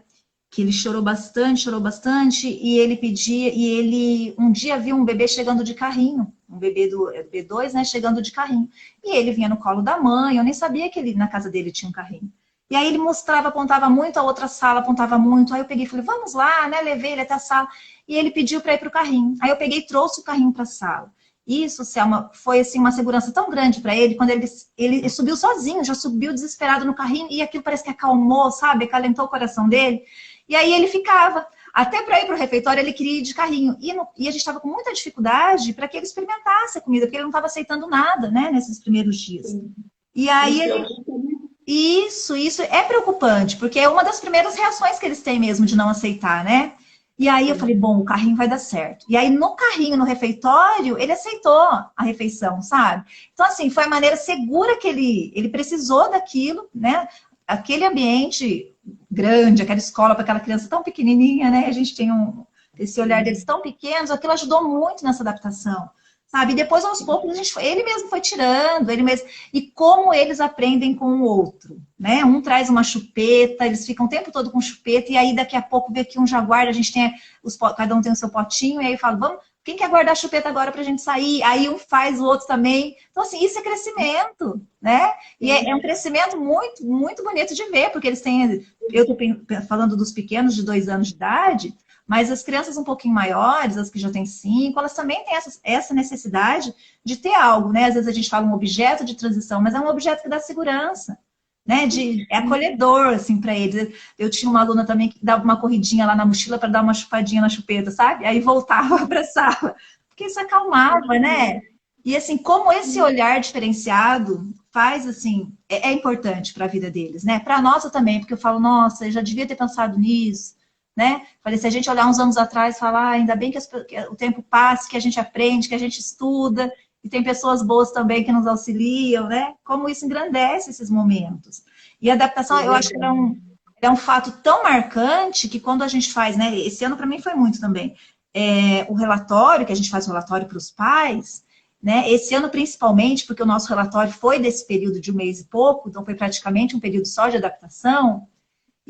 que ele chorou bastante, e ele pedia, e ele um dia viu um bebê chegando de carrinho, um bebê do B2, né, chegando de carrinho. E ele vinha no colo da mãe, eu nem sabia que ele, na casa dele tinha um carrinho. E aí ele mostrava, apontava muito, a outra sala apontava muito. Aí eu peguei e falei, vamos lá, né? Levei ele até a sala. E ele pediu para ir para o carrinho. Aí eu peguei e trouxe o carrinho para a sala. Isso, Selma, foi assim, uma segurança tão grande para ele, quando ele subiu sozinho, já subiu desesperado no carrinho, e aquilo parece que acalmou, sabe? Acalentou o coração dele. E aí ele ficava. Até para ir para o refeitório, ele queria ir de carrinho. E a gente estava com muita dificuldade para que ele experimentasse a comida, porque ele não estava aceitando nada, né, nesses primeiros dias. E aí ele... Isso é preocupante, porque é uma das primeiras reações que eles têm mesmo de não aceitar, né? E aí eu falei, bom, o carrinho vai dar certo. E aí no carrinho, no refeitório, ele aceitou a refeição, sabe? Então, assim, foi a maneira segura que ele precisou daquilo, né? Aquele ambiente grande, aquela escola para aquela criança tão pequenininha, né? A gente tem esse olhar deles tão pequenos, aquilo ajudou muito nessa adaptação, sabe? E depois, aos poucos, ele mesmo foi tirando, ele mesmo. E como eles aprendem com o outro, né? Um traz uma chupeta, eles ficam o tempo todo com chupeta, e aí daqui a pouco vê que um já guarda, a gente tem cada um tem o seu potinho, e aí fala, vamos, quem quer guardar a chupeta agora pra gente sair? Aí um faz, o outro também. Então, assim, isso é crescimento, né? E é um crescimento muito, muito bonito de ver, porque eles têm. Eu estou falando dos pequenos de 2 anos de idade, mas as crianças um pouquinho maiores, as que já têm 5, elas também têm essa necessidade de ter algo, né? Às vezes a gente fala um objeto de transição, mas é um objeto que dá segurança, né? É acolhedor, assim, para eles. Eu tinha uma aluna também que dava uma corridinha lá na mochila para dar uma chupadinha na chupeta, sabe? Aí voltava para a sala, porque isso acalmava, né? E assim, como esse olhar diferenciado faz, assim, é importante para a vida deles, né? Para a nossa também, porque eu falo, nossa, eu já devia ter pensado nisso, né? Falei, se a gente olhar uns anos atrás e falar, ah, ainda bem que o tempo passe, que a gente aprende, que a gente estuda, e tem pessoas boas também que nos auxiliam, né? Como isso engrandece esses momentos. E a adaptação, eu acho que é um fato tão marcante que quando a gente faz, né? Esse ano para mim foi muito também. O relatório, que a gente faz o relatório para os pais, né? Esse ano principalmente, porque o nosso relatório foi desse período de 1 mês e pouco, então foi praticamente um período só de adaptação.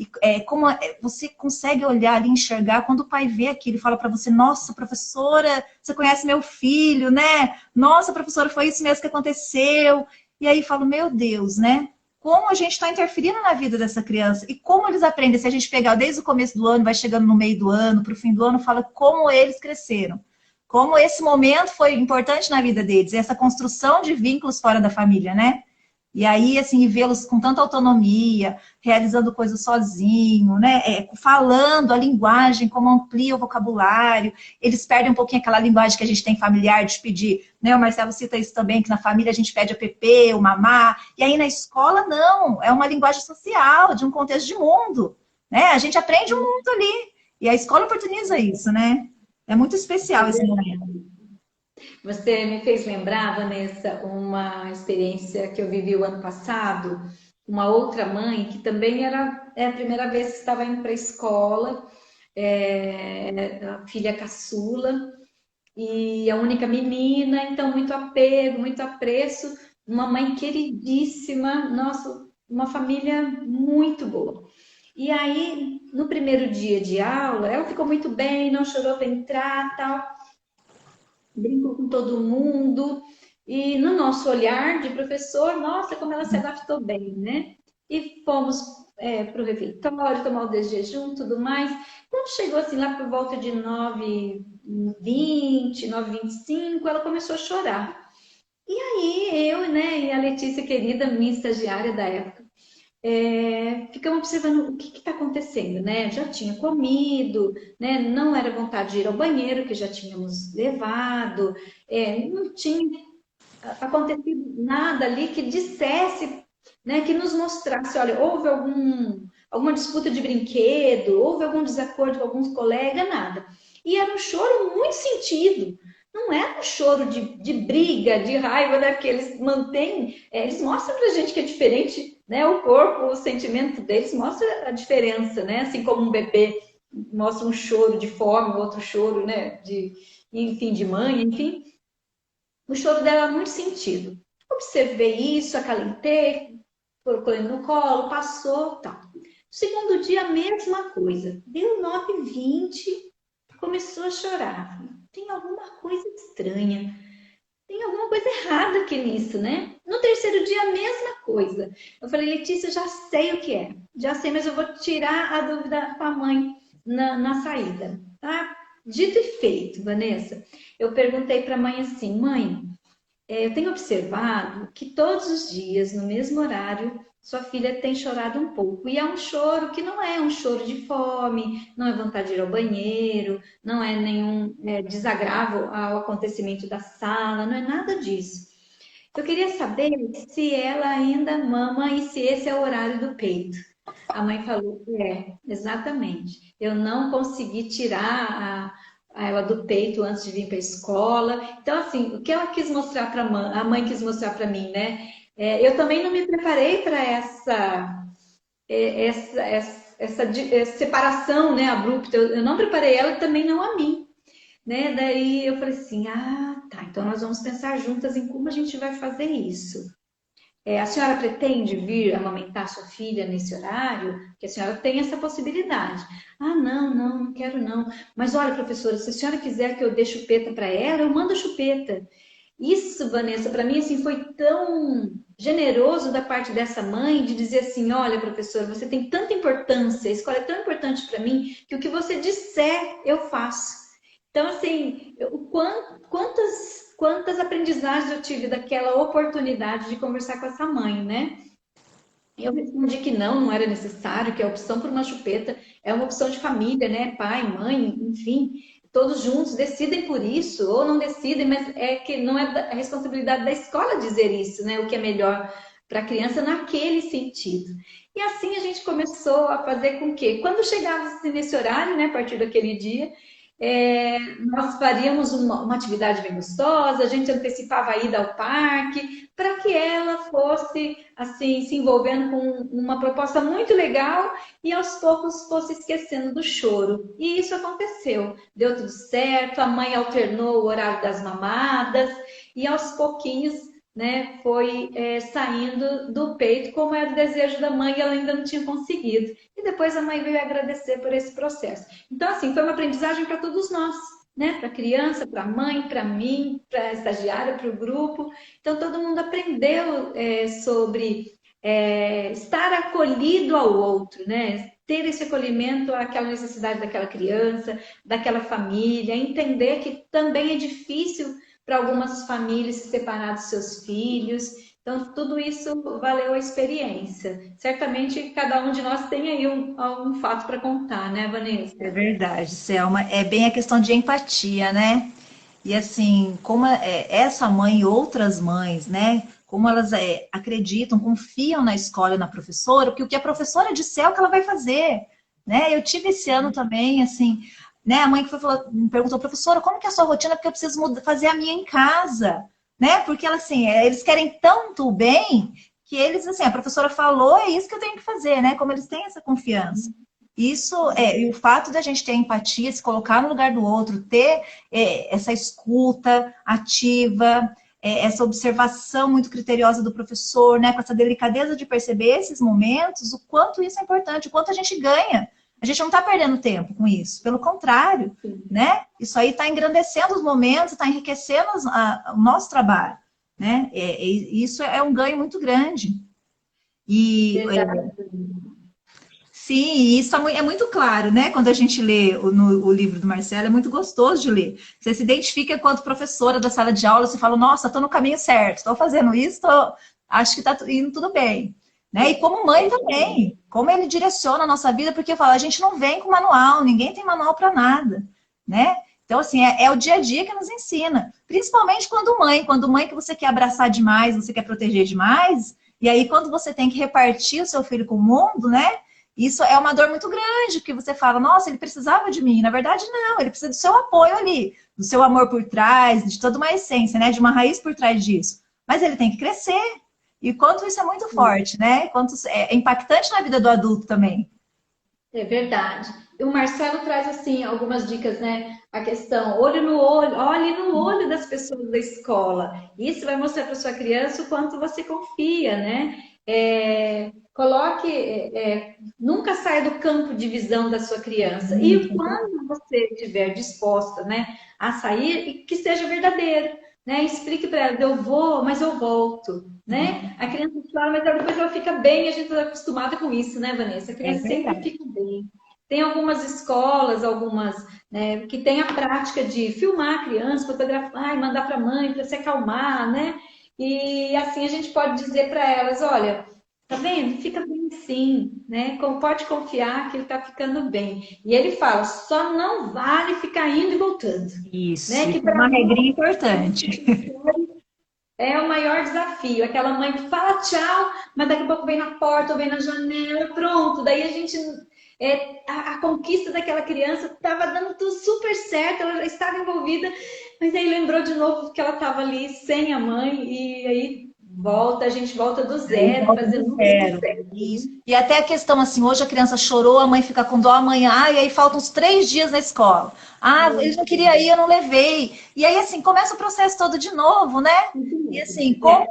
E como você consegue olhar ali, enxergar, quando o pai vê aquilo e fala para você, nossa, professora, você conhece meu filho, né? Nossa, professora, foi isso mesmo que aconteceu. E aí falo, meu Deus, né? Como a gente está interferindo na vida dessa criança e como eles aprendem. Se a gente pegar desde o começo do ano, vai chegando no meio do ano, para o fim do ano, fala como eles cresceram. Como esse momento foi importante na vida deles, essa construção de vínculos fora da família, né? E aí, assim, vê-los com tanta autonomia, realizando coisas sozinho, né? Falando a linguagem, como amplia o vocabulário. Eles perdem um pouquinho aquela linguagem que a gente tem familiar de pedir, né? O Marcelo cita isso também, que na família a gente pede a PP, o mamá. E aí na escola, não. É uma linguagem social, de um contexto de mundo, né? A gente aprende o mundo ali. E a escola oportuniza isso, né? É muito especial esse momento. Você me fez lembrar, Vanessa, uma experiência que eu vivi o ano passado. Uma outra mãe que também é a primeira vez que estava indo para a escola, a filha caçula e a única menina, então muito apego, muito apreço, uma mãe queridíssima, nossa, uma família muito boa. E aí, no primeiro dia de aula, ela ficou muito bem, não chorou para entrar, tal, brincou com todo mundo. E no nosso olhar de professor, nossa, como ela se adaptou bem, né? E fomos para o refeitório, tomar o desjejum, tudo mais. Quando chegou assim lá por volta de 9h20, 9h25, ela começou a chorar. E aí eu, né, e a Letícia, querida, minha estagiária da época, ficamos observando o que está acontecendo, né? Já tinha comido, né? Não era vontade de ir ao banheiro, que já tínhamos levado, não tinha acontecido nada ali que dissesse, né? Que nos mostrasse, olha, houve alguma disputa de brinquedo, houve algum desacordo com alguns colegas, nada. E era um choro muito sentido. Não era um choro de briga, de raiva, né? Porque eles mantêm, eles mostram pra gente que é diferente, né? O corpo, o sentimento deles mostra a diferença, né? Assim como um bebê mostra um choro de fome, outro choro, né? Enfim, de mãe, enfim. O choro dela era muito sentido. Observei isso, acalentei, colocou ele no colo, passou, tal. No segundo dia, a mesma coisa. Deu 9h20, começou a chorar. Tem alguma coisa estranha. Tem alguma coisa errada aqui nisso, né? No terceiro dia, a mesma coisa. Eu falei, Letícia, já sei o que é. Já sei, mas eu vou tirar a dúvida com a mãe na saída, tá? Dito e feito, Vanessa. Eu perguntei para a mãe assim, mãe, eu tenho observado que todos os dias, no mesmo horário, sua filha tem chorado um pouco. E é um choro que não é um choro de fome, não é vontade de ir ao banheiro, não é nenhum desagravo ao acontecimento da sala, não é nada disso. Eu queria saber se ela ainda mama e se esse é o horário do peito. A mãe falou, exatamente. Eu não consegui tirar ela do peito antes de vir para a escola. Então, assim, o que ela quis mostrar para a mãe quis mostrar para mim, né? Eu também não me preparei para essa separação, né, abrupta. Eu não preparei ela e também não a mim, né? Daí eu falei assim, ah, tá, então nós vamos pensar juntas em como a gente vai fazer isso. A senhora pretende vir amamentar sua filha nesse horário? Que a senhora tem essa possibilidade. Ah, não, não, não quero não. Mas olha, professora, se a senhora quiser que eu dê chupeta para ela, eu mando a chupeta. Isso, Vanessa, para mim assim foi tão generoso da parte dessa mãe de dizer assim, olha, professora, você tem tanta importância, a escola é tão importante para mim que o que você disser eu faço. Então, assim, quantas aprendizagens eu tive daquela oportunidade de conversar com essa mãe, né? Eu respondi que não, não era necessário, que a opção por uma chupeta é uma opção de família, né? Pai, mãe, enfim, todos juntos decidem por isso, ou não decidem, mas é que não é a responsabilidade da escola dizer isso, né? O que é melhor para a criança naquele sentido. E assim a gente começou a fazer com que, quando chegava assim, nesse horário, né, a partir daquele dia, nós faríamos uma atividade bem gostosa, a gente antecipava a ida ao parque, para que ela fosse assim se envolvendo com uma proposta muito legal e aos poucos fosse esquecendo do choro. E isso aconteceu, deu tudo certo, a mãe alternou o horário das mamadas e aos pouquinhos, né, foi saindo do peito, como era o desejo da mãe, e ela ainda não tinha conseguido. E depois a mãe veio agradecer por esse processo. Então, assim, foi uma aprendizagem para todos nós, né? Para a criança, para a mãe, para mim, para a estagiária, para o grupo. Então, todo mundo aprendeu sobre estar acolhido ao outro, né? Ter esse acolhimento àquela necessidade daquela criança, daquela família, entender que também é difícil para algumas famílias se separar dos seus filhos. Então, tudo isso valeu a experiência. Certamente, cada um de nós tem aí um fato para contar, né, É Vanessa? verdade, Selma. É bem a questão de empatia, né? E assim, como essa mãe e outras mães, né? Como elas acreditam, confiam na escola e na professora, porque o que a professora disser é o que ela vai fazer, né? Eu tive esse ano também, assim, né? A mãe que me perguntou, professora, como que é a sua rotina? Porque eu preciso fazer a minha em casa, né? Porque ela, assim, eles querem tanto o bem que eles, assim, a professora falou, é isso que eu tenho que fazer, né? Como eles têm essa confiança. Isso e o fato da gente ter empatia, se colocar no lugar do outro, ter essa escuta ativa, essa observação muito criteriosa do professor, né, com essa delicadeza de perceber esses momentos, o quanto isso é importante, o quanto a gente ganha. A gente não está perdendo tempo com isso, pelo contrário, né? Isso aí está engrandecendo os momentos, está enriquecendo o nosso trabalho, né? Isso é um ganho muito grande. E Verdade. sim, isso é muito claro, né? Quando a gente lê o livro do Marcelo, é muito gostoso de ler. Você se identifica enquanto professora da sala de aula, você fala, nossa, estou no caminho certo, estou fazendo isso, acho que está indo tudo bem. Né? E como mãe também, como ele direciona a nossa vida, porque fala, a gente não vem com manual, ninguém tem manual para nada, né? Então, assim, é o dia a dia que nos ensina. Principalmente quando mãe que você quer abraçar demais, você quer proteger demais, e aí quando você tem que repartir o seu filho com o mundo, né? Isso é uma dor muito grande, porque você fala, nossa, ele precisava de mim. Na verdade, não, ele precisa do seu apoio ali, do seu amor por trás, de toda uma essência, né? De uma raiz por trás disso. Mas ele tem que crescer. E quanto isso é muito forte, né? Quanto é impactante na vida do adulto também. É verdade. E o Marcelo traz assim algumas dicas, né? A questão olho no olho, olhe no olho das pessoas da escola. Isso vai mostrar para sua criança o quanto você confia, né? Nunca saia do campo de visão da sua criança. E quando você estiver disposta, né, a sair, que seja verdadeiro, né? Explique para ela, eu vou, mas eu volto, né? A criança chora, mas depois ela fica bem, a gente está acostumada com isso, né, Vanessa? A É criança sempre verdade. fica bem. Tem algumas escolas, algumas, né, que tem a prática de filmar a criança, fotografar e mandar para a mãe para se acalmar, né? E assim a gente pode dizer para elas, olha, tá vendo? Fica bem sim, né? Pode confiar que ele está ficando bem. E ele fala, só não vale ficar indo e voltando, Isso, né? Que isso é para uma nós regrinha importante. é o maior desafio. Aquela mãe que fala tchau, mas daqui a pouco vem na porta ou vem na janela, pronto. Daí a gente. A conquista daquela criança estava dando tudo super certo, ela já estava envolvida, mas aí lembrou de novo que ela estava ali sem a mãe, e aí volta, a gente volta do Aí zero, volta fazendo do tudo zero. certo. Isso. E até a questão assim, hoje a criança chorou, a mãe fica com dó amanhã, e aí faltam uns 3 dias na escola. Ah, eles não queriam ir, eu não levei. E aí, assim, começa o processo todo de novo, né? E assim, como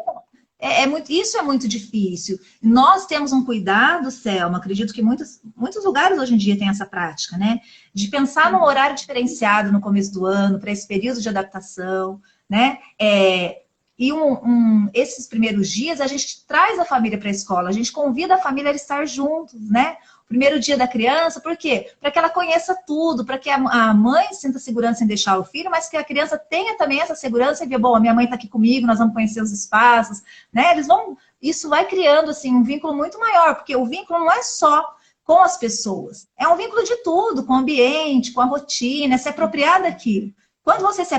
É, isso é muito difícil. Nós temos um cuidado, Selma, acredito que muitos lugares hoje em dia têm essa prática, né? De pensar num horário diferenciado no começo do ano, para esse período de adaptação, né? E esses primeiros dias a gente traz a família para a escola, a gente convida a família a estar juntos, né? O primeiro dia da criança, por quê? Para que ela conheça tudo, para que a mãe sinta segurança em deixar o filho, mas que a criança tenha também essa segurança e ver, bom, a minha mãe está aqui comigo, nós vamos conhecer os espaços, né? Isso vai criando assim um vínculo muito maior, porque o vínculo não é só com as pessoas, é um vínculo de tudo, com o ambiente, com a rotina, é se apropriar daquilo. Quando você se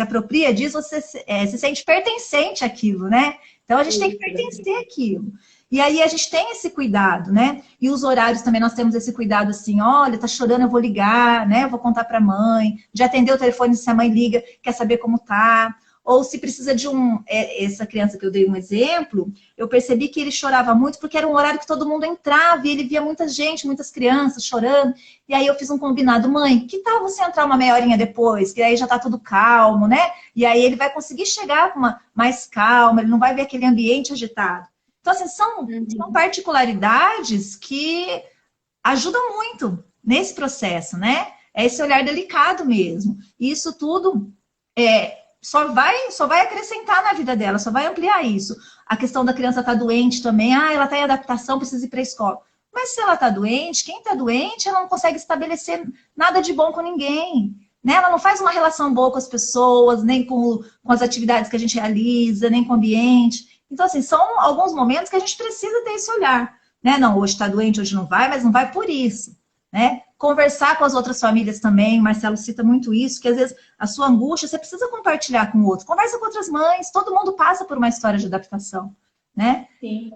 apropria disso, você se sente pertencente àquilo, né? Então a gente tem que pertencer àquilo. E aí a gente tem esse cuidado, né? E os horários também nós temos esse cuidado assim, olha, tá chorando, eu vou ligar, né? Eu vou contar para a mãe, de atender o telefone se a mãe liga, quer saber como tá. Ou se precisa de essa criança que eu dei um exemplo, eu percebi que ele chorava muito porque era um horário que todo mundo entrava e ele via muita gente, muitas crianças chorando. E aí eu fiz um combinado, mãe, que tal você entrar uma meia horinha depois? Que aí já tá tudo calmo, né? E aí ele vai conseguir chegar com mais calma, ele não vai ver aquele ambiente agitado. Então, assim, são particularidades que ajudam muito nesse processo, né? É esse olhar delicado mesmo. E isso tudo só vai acrescentar na vida dela, só vai ampliar isso. A questão da criança estar doente também, ela está em adaptação, precisa ir para a escola. Mas se ela está doente, quem está doente, ela não consegue estabelecer nada de bom com ninguém. Né? Ela não faz uma relação boa com as pessoas, nem com as atividades que a gente realiza, nem com o ambiente. Então, assim, são alguns momentos que a gente precisa ter esse olhar. Né? Não, hoje está doente, hoje não vai, mas não vai por isso. Né? Conversar com as outras famílias também, Marcelo cita muito isso, que às vezes a sua angústia você precisa compartilhar com o outro. Conversa com outras mães, todo mundo passa por uma história de adaptação. Né? sim,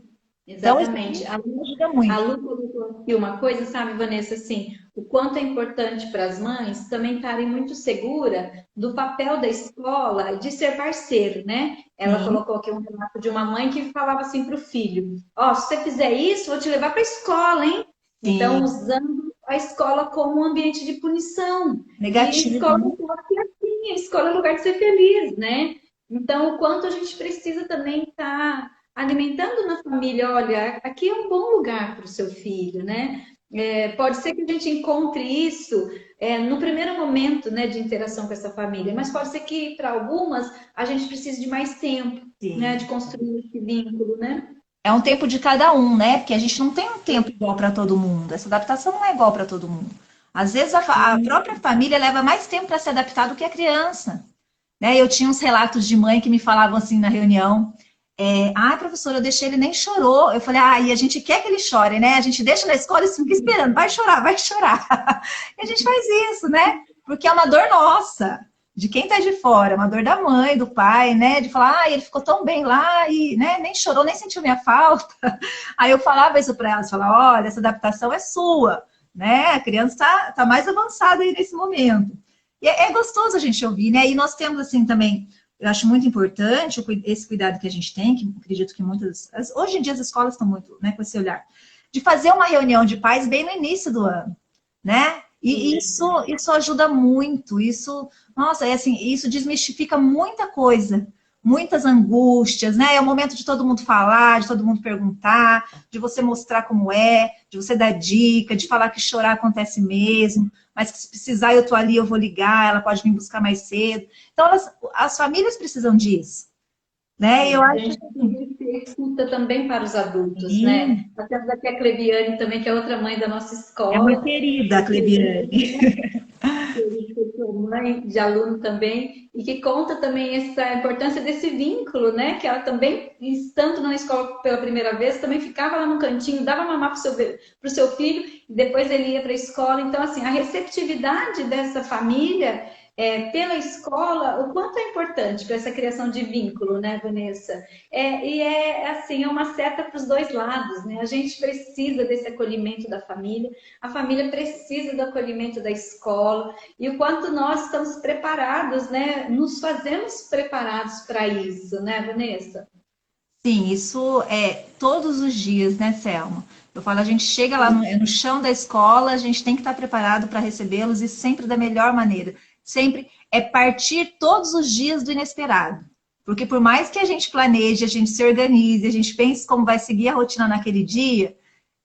Então, isso exatamente. ajuda A muito. Lu colocou aqui uma coisa, sabe, Vanessa, assim, o quanto é importante para as mães também estarem muito seguras do papel da escola de ser parceiro, né? Ela Sim, colocou aqui um relato de uma mãe que falava assim para o filho: Ó, se você fizer isso, vou te levar para a escola, hein? Então, sim. usando a escola como um ambiente de punição. E a Negativo, escola né? não pode ser assim, a escola é lugar de ser feliz, né? Então, o quanto a gente precisa também estar alimentando na família, olha, aqui é um bom lugar para o seu filho, né? Pode ser que a gente encontre isso no primeiro momento, né, de interação com essa família, mas pode ser que para algumas a gente precise de mais tempo, né, de Sim. construir esse vínculo, né? É um tempo de cada um, né? Porque a gente não tem um tempo igual para todo mundo. Essa adaptação não é igual para todo mundo. Às vezes a Sim. própria família leva mais tempo para se adaptar do que a criança. Né? Eu tinha uns relatos de mãe que me falavam assim na reunião. Professora, eu deixei ele nem chorou. Eu falei, e a gente quer que ele chore, né? A gente deixa na escola e fica esperando, vai chorar, vai chorar. E a gente faz isso, né? Porque é uma dor nossa, de quem tá de fora, uma dor da mãe, do pai, né? De falar, ele ficou tão bem lá e né, nem chorou, nem sentiu minha falta. Aí eu falava isso para elas, falava, olha, essa adaptação é sua, né? A criança tá mais avançada aí nesse momento. E é gostoso a gente ouvir, né? E nós temos, assim, também, eu acho muito importante esse cuidado que a gente tem, que acredito que hoje em dia as escolas estão muito, né, com esse olhar, de fazer uma reunião de pais bem no início do ano, né? E isso ajuda muito, nossa, assim, isso desmistifica muita coisa, muitas angústias, né? É o momento de todo mundo falar, de todo mundo perguntar, de você mostrar como de você dar dica, de falar que chorar acontece mesmo, mas que se precisar eu tô ali, eu vou ligar, ela pode vir buscar mais cedo. Então, as famílias precisam disso, né? Eu A acho gente que tem que ter escuta também para os adultos, né? sim, Nós temos aqui a Clebiane também, que é outra mãe da nossa é uma escola, querida, Clebiane. que foi mãe de aluno também, e que conta também essa importância desse vínculo, né? Que ela também, estando na escola pela primeira vez, também ficava lá no cantinho, dava mamar para o seu filho, e depois ele ia para a escola. Então, assim, a receptividade dessa família pela escola, o quanto é importante para essa criação de vínculo, né, Vanessa? Assim, é uma seta para os dois lados, né? A gente precisa desse acolhimento da família, a família precisa do acolhimento da escola, e o quanto nós estamos preparados, né? Nos fazemos preparados para isso, né, Vanessa? Sim, isso é todos os dias, né, Selma? Eu falo, a gente chega lá no chão da escola, a gente tem que estar preparado para recebê-los e sempre da melhor maneira. Sempre é partir todos os dias do inesperado. Porque por mais que a gente planeje, a gente se organize, a gente pense como vai seguir a rotina naquele dia,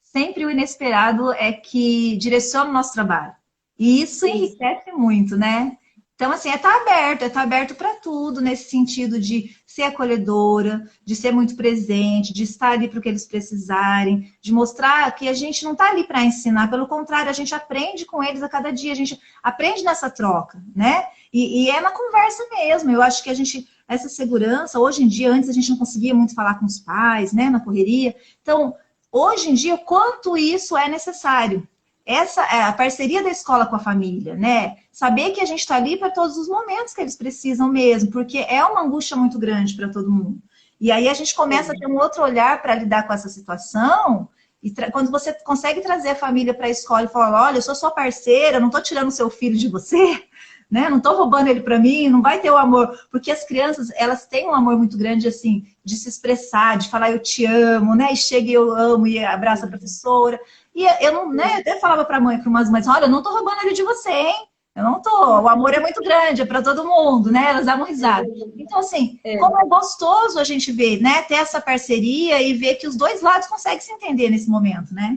sempre o inesperado é que direciona o nosso trabalho. E isso Sim. enriquece muito, né? Então, assim, é estar aberto para tudo, nesse sentido de ser acolhedora, de ser muito presente, de estar ali para o que eles precisarem, de mostrar que a gente não está ali para ensinar, pelo contrário, a gente aprende com eles a cada dia, a gente aprende nessa troca, né? E é na conversa mesmo. Eu acho que a gente, essa segurança, hoje em dia, antes a gente não conseguia muito falar com os pais, né, na correria. Então, hoje em dia, o quanto isso é necessário. Essa é a parceria da escola com a família, né? Saber que a gente está ali para todos os momentos que eles precisam mesmo, porque é uma angústia muito grande para todo mundo. E aí a gente começa a ter um outro olhar para lidar com essa situação. E quando você consegue trazer a família para a escola e falar, olha, eu sou sua parceira, não estou tirando seu filho de você, né? Não estou roubando ele para mim, não vai ter o amor. Porque as crianças, elas têm um amor muito grande, assim, de se expressar, de falar eu te amo, né? E chega e eu amo e abraça a professora. E eu não, né? Eu até falava para mãe, para umas mães, olha, eu não estou roubando ele de você, hein? Eu não tô, o amor é muito grande, é para todo mundo, né? Elas davam risada. Então, assim, como é gostoso a gente ver, né? Ter essa parceria e ver que os dois lados conseguem se entender nesse momento, né?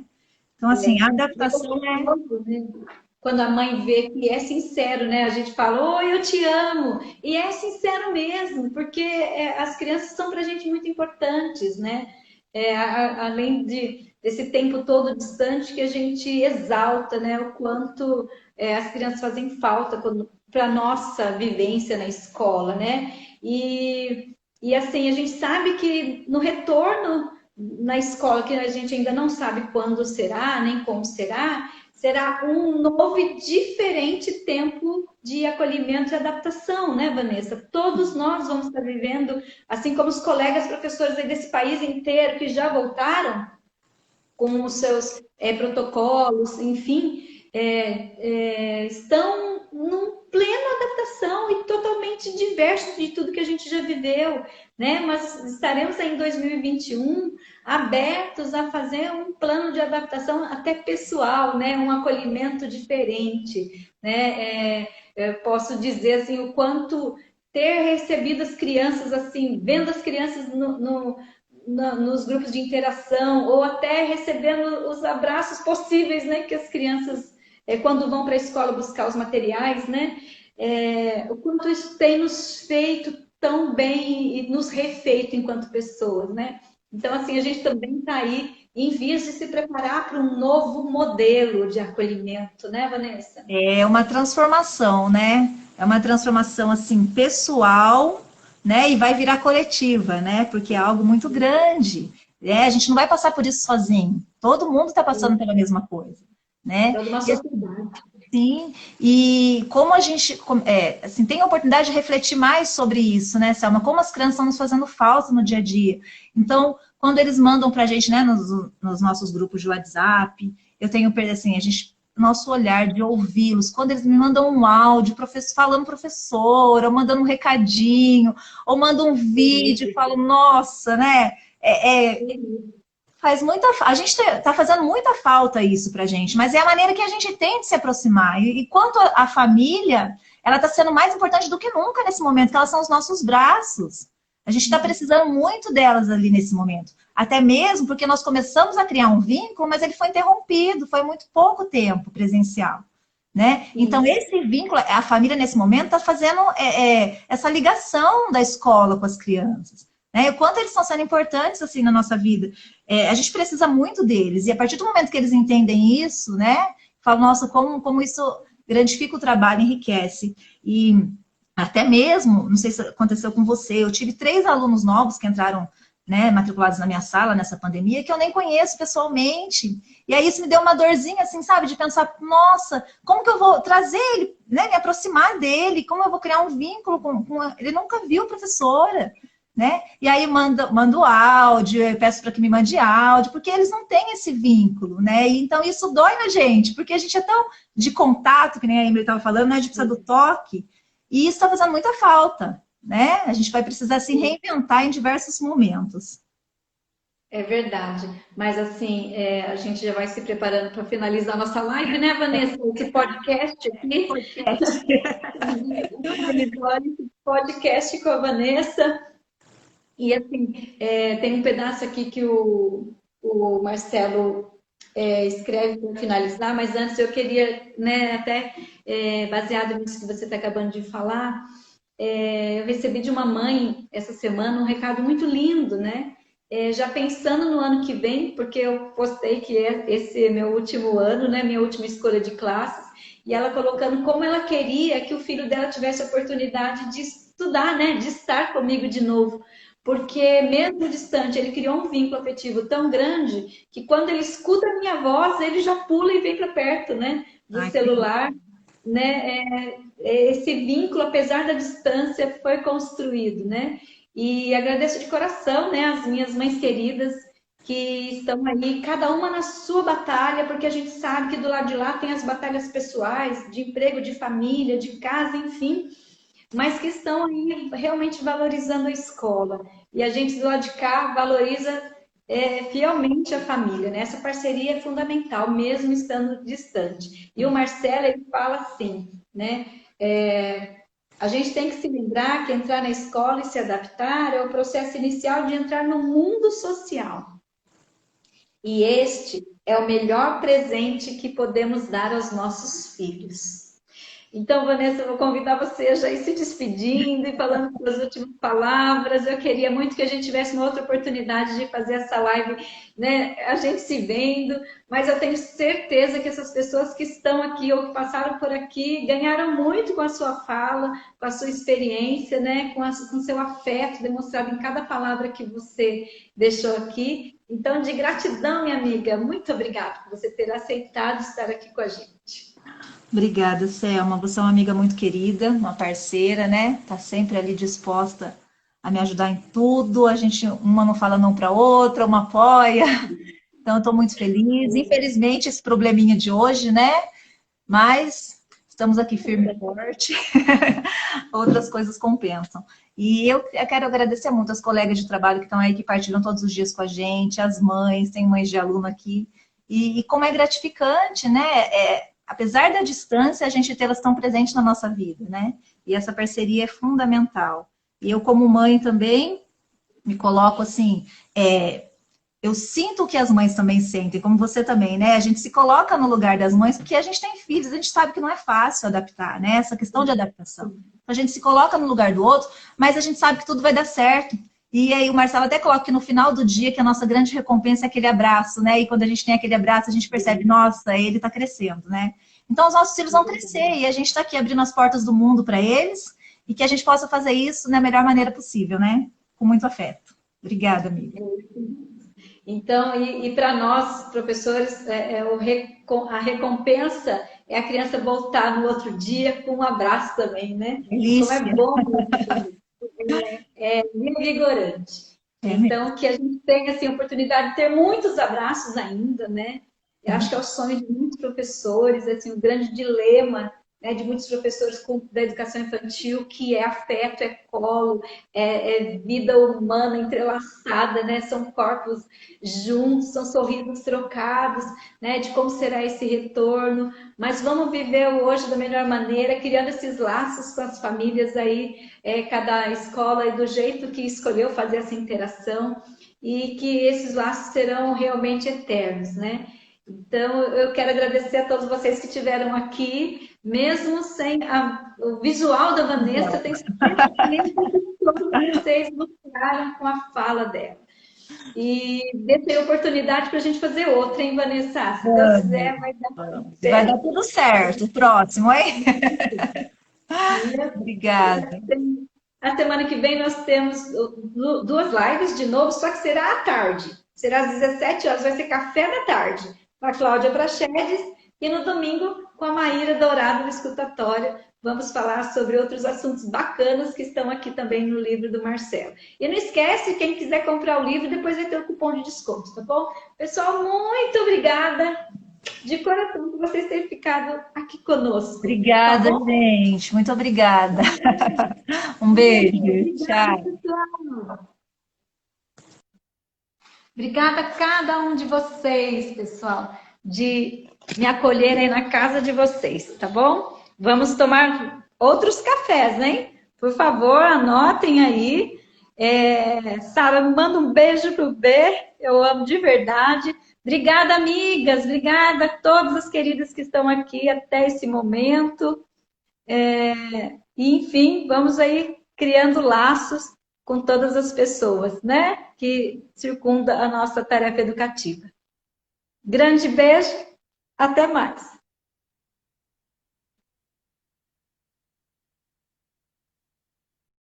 Então, assim, a E é adaptação é. gostoso, né? Quando a mãe vê que é sincero, né? A gente fala, oi, eu te amo. E é sincero mesmo, porque as crianças são para a gente muito importantes, né? Além desse tempo todo distante que a gente exalta, né? O quanto as crianças fazem falta para a nossa vivência na escola, né? E assim, a gente sabe que no retorno na escola, que a gente ainda não sabe quando será, nem como será, será um novo e diferente tempo de acolhimento e adaptação, né, Vanessa? Todos nós vamos estar vivendo, assim como os colegas professores aí desse país inteiro que já voltaram com os seus protocolos, enfim, estão num pleno adaptação e totalmente diversos de tudo que a gente já viveu, né? Mas estaremos aí em 2021 abertos a fazer um plano de adaptação até pessoal, né? Um acolhimento diferente, né? Eu posso dizer assim o quanto ter recebido as crianças assim, vendo as crianças nos grupos de interação, ou até recebendo os abraços possíveis, né, que as crianças, quando vão para a escola buscar os materiais, né, o quanto isso tem nos feito tão bem e nos refeito enquanto pessoas, né? Então, assim, a gente também está aí em vias de se preparar para um novo modelo de acolhimento, né, Vanessa? É uma transformação, né? É uma transformação assim pessoal, né? E vai virar coletiva, né? Porque é algo muito grande. A gente não vai passar por isso sozinho. Todo mundo está passando pela mesma coisa, né? Toda uma E, sociedade. sim, e como a gente assim, tem a oportunidade de refletir mais sobre isso, né, Selma? Como as crianças estão nos fazendo falta no dia a dia. Então, quando eles mandam para a gente, né, nos nossos grupos de WhatsApp, eu tenho, assim, a gente nosso olhar de ouvi-los, quando eles me mandam um áudio, falando professora, ou mandando um recadinho, ou mandam um vídeo, falo, nossa, né? Faz muita, a gente tá fazendo muita falta isso pra gente, mas é a maneira que a gente tem de se aproximar. E quanto a família, ela tá sendo mais importante do que nunca nesse momento, que elas são os nossos braços. A gente está precisando muito delas ali nesse momento. Até mesmo porque nós começamos a criar um vínculo, mas ele foi interrompido, foi muito pouco tempo presencial, né? Então, esse vínculo, a família nesse momento está fazendo essa ligação da escola com as crianças. Né? E o quanto eles estão sendo importantes assim na nossa vida. A gente precisa muito deles. E a partir do momento que eles entendem isso, né? Falam, nossa, como isso gratifica o trabalho, enriquece. E até mesmo, não sei se aconteceu com você, eu tive 3 alunos novos que entraram, né, matriculados na minha sala nessa pandemia, que eu nem conheço pessoalmente. E aí isso me deu uma dorzinha, assim, sabe, de pensar, nossa, como que eu vou trazer ele, né, me aproximar dele, como eu vou criar um vínculo com ele nunca viu a professora, né? E aí mando áudio, eu peço para que me mande áudio, porque eles não têm esse vínculo, né? E então isso dói na gente, porque a gente é tão de contato, que nem a Emily estava falando, né, de precisar do toque, e isso está fazendo muita falta, né? A gente vai precisar se reinventar em diversos momentos. É verdade. Mas assim, a gente já vai se preparando para finalizar a nossa live, né, Vanessa? Esse podcast aqui. Podcast. Finalizar esse podcast com a Vanessa. E assim, tem um pedaço aqui que o Marcelo escreve para finalizar, mas antes eu queria, né, até baseado nisso que você está acabando de falar, eu recebi de uma mãe essa semana um recado muito lindo, né? Já pensando no ano que vem, porque eu postei que esse é meu último ano, né? Minha última escolha de classes, e ela colocando como ela queria que o filho dela tivesse a oportunidade de estudar, né? De estar comigo de novo. Porque mesmo distante, ele criou um vínculo afetivo tão grande que quando ele escuta a minha voz, ele já pula e vem para perto, né? Do Ai, celular, né? Esse vínculo, apesar da distância, foi construído, né? E agradeço de coração, né, as minhas mães queridas que estão aí, cada uma na sua batalha, porque a gente sabe que do lado de lá tem as batalhas pessoais, de emprego, de família, de casa, enfim, mas que estão aí realmente valorizando a escola. E a gente do lado de cá valoriza fielmente a família, né? Essa parceria é fundamental, mesmo estando distante. E o Marcelo, ele fala assim, né? A gente tem que se lembrar que entrar na escola e se adaptar é o processo inicial de entrar no mundo social. E este é o melhor presente que podemos dar aos nossos filhos. Então, Vanessa, eu vou convidar você a já ir se despedindo e falando suas últimas palavras. Eu queria muito que a gente tivesse uma outra oportunidade de fazer essa live, né? A gente se vendo, mas eu tenho certeza que essas pessoas que estão aqui ou que passaram por aqui ganharam muito com a sua fala, com a sua experiência, né? Com o seu afeto demonstrado em cada palavra que você deixou aqui. Então, de gratidão, minha amiga, muito obrigada por você ter aceitado estar aqui com a gente. Obrigada, Selma. Você é uma amiga muito querida, uma parceira, né? Tá sempre ali disposta a me ajudar em tudo. A gente, uma não fala não para outra, uma apoia. Então, eu estou muito feliz. Infelizmente, esse probleminha de hoje, né? Mas estamos aqui firme e forte. Outras coisas compensam. E eu quero agradecer muito as colegas de trabalho que estão aí, que partilham todos os dias com a gente, as mães, tem mães de aluno aqui. E como é gratificante, né? Apesar da distância, a gente tê-las tão presentes na nossa vida, né? E essa parceria é fundamental. E eu, como mãe também, me coloco assim, eu sinto o que as mães também sentem, como você também, né? A gente se coloca no lugar das mães, porque a gente tem filhos, a gente sabe que não é fácil adaptar, né? Essa questão de adaptação. A gente se coloca no lugar do outro, mas a gente sabe que tudo vai dar certo. E aí o Marcelo até coloca que no final do dia, que a nossa grande recompensa é aquele abraço, né? E quando a gente tem aquele abraço, a gente percebe, nossa, ele tá crescendo, né? Então os nossos filhos vão crescer e a gente tá aqui abrindo as portas do mundo para eles e que a gente possa fazer isso da melhor maneira possível, né? Com muito afeto. Obrigada, amiga. Então, e para nós, professores, a recompensa é a criança voltar no outro dia com um abraço também, né? Como é Delícia. bom isso, é revigorante. É mesmo. Então, que a gente tenha assim, a oportunidade de ter muitos abraços ainda, né? Eu acho que é o sonho de muitos professores, assim, um grande dilema, né, de muitos professores da educação infantil, que é afeto, é colo, é vida humana entrelaçada, né? São corpos juntos, são sorrisos trocados, né? De como será esse retorno. Mas vamos viver o hoje da melhor maneira, criando esses laços com as famílias aí, cada escola e do jeito que escolheu fazer essa interação e que esses laços serão realmente eternos, né? Então, eu quero agradecer a todos vocês que estiveram aqui, mesmo sem o visual da Vanessa, eu tenho certeza que todos vocês mostraram com a fala dela. E deixei a oportunidade para a gente fazer outra, hein, Vanessa? Se Deus quiser, vai dar tudo Vai dar certo. tudo certo. O próximo, hein? Obrigada. A semana que vem nós temos duas lives de novo, só que será à tarde. Será às 17 horas, vai ser café da tarde com a Cláudia Prachedes e no domingo com a Maíra Dourado no escutatório. Vamos falar sobre outros assuntos bacanas que estão aqui também no livro do Marcelo. E não esquece, quem quiser comprar o livro, depois vai ter o cupom de desconto, tá bom? Pessoal, muito obrigada de coração por vocês terem ficado aqui conosco. Obrigada, Tá bom? gente. Muito obrigada. Um beijo. Obrigada, Tchau. pessoal. Obrigada a cada um de vocês, pessoal, de me acolherem na casa de vocês, tá bom? Vamos tomar outros cafés, hein? Por favor, anotem aí. Sara, manda um beijo pro B, eu amo de verdade. Obrigada, amigas, obrigada a todas as queridas que estão aqui até esse momento. E, enfim, vamos aí criando laços com todas as pessoas, né? Que circunda a nossa tarefa educativa. Grande beijo, até mais.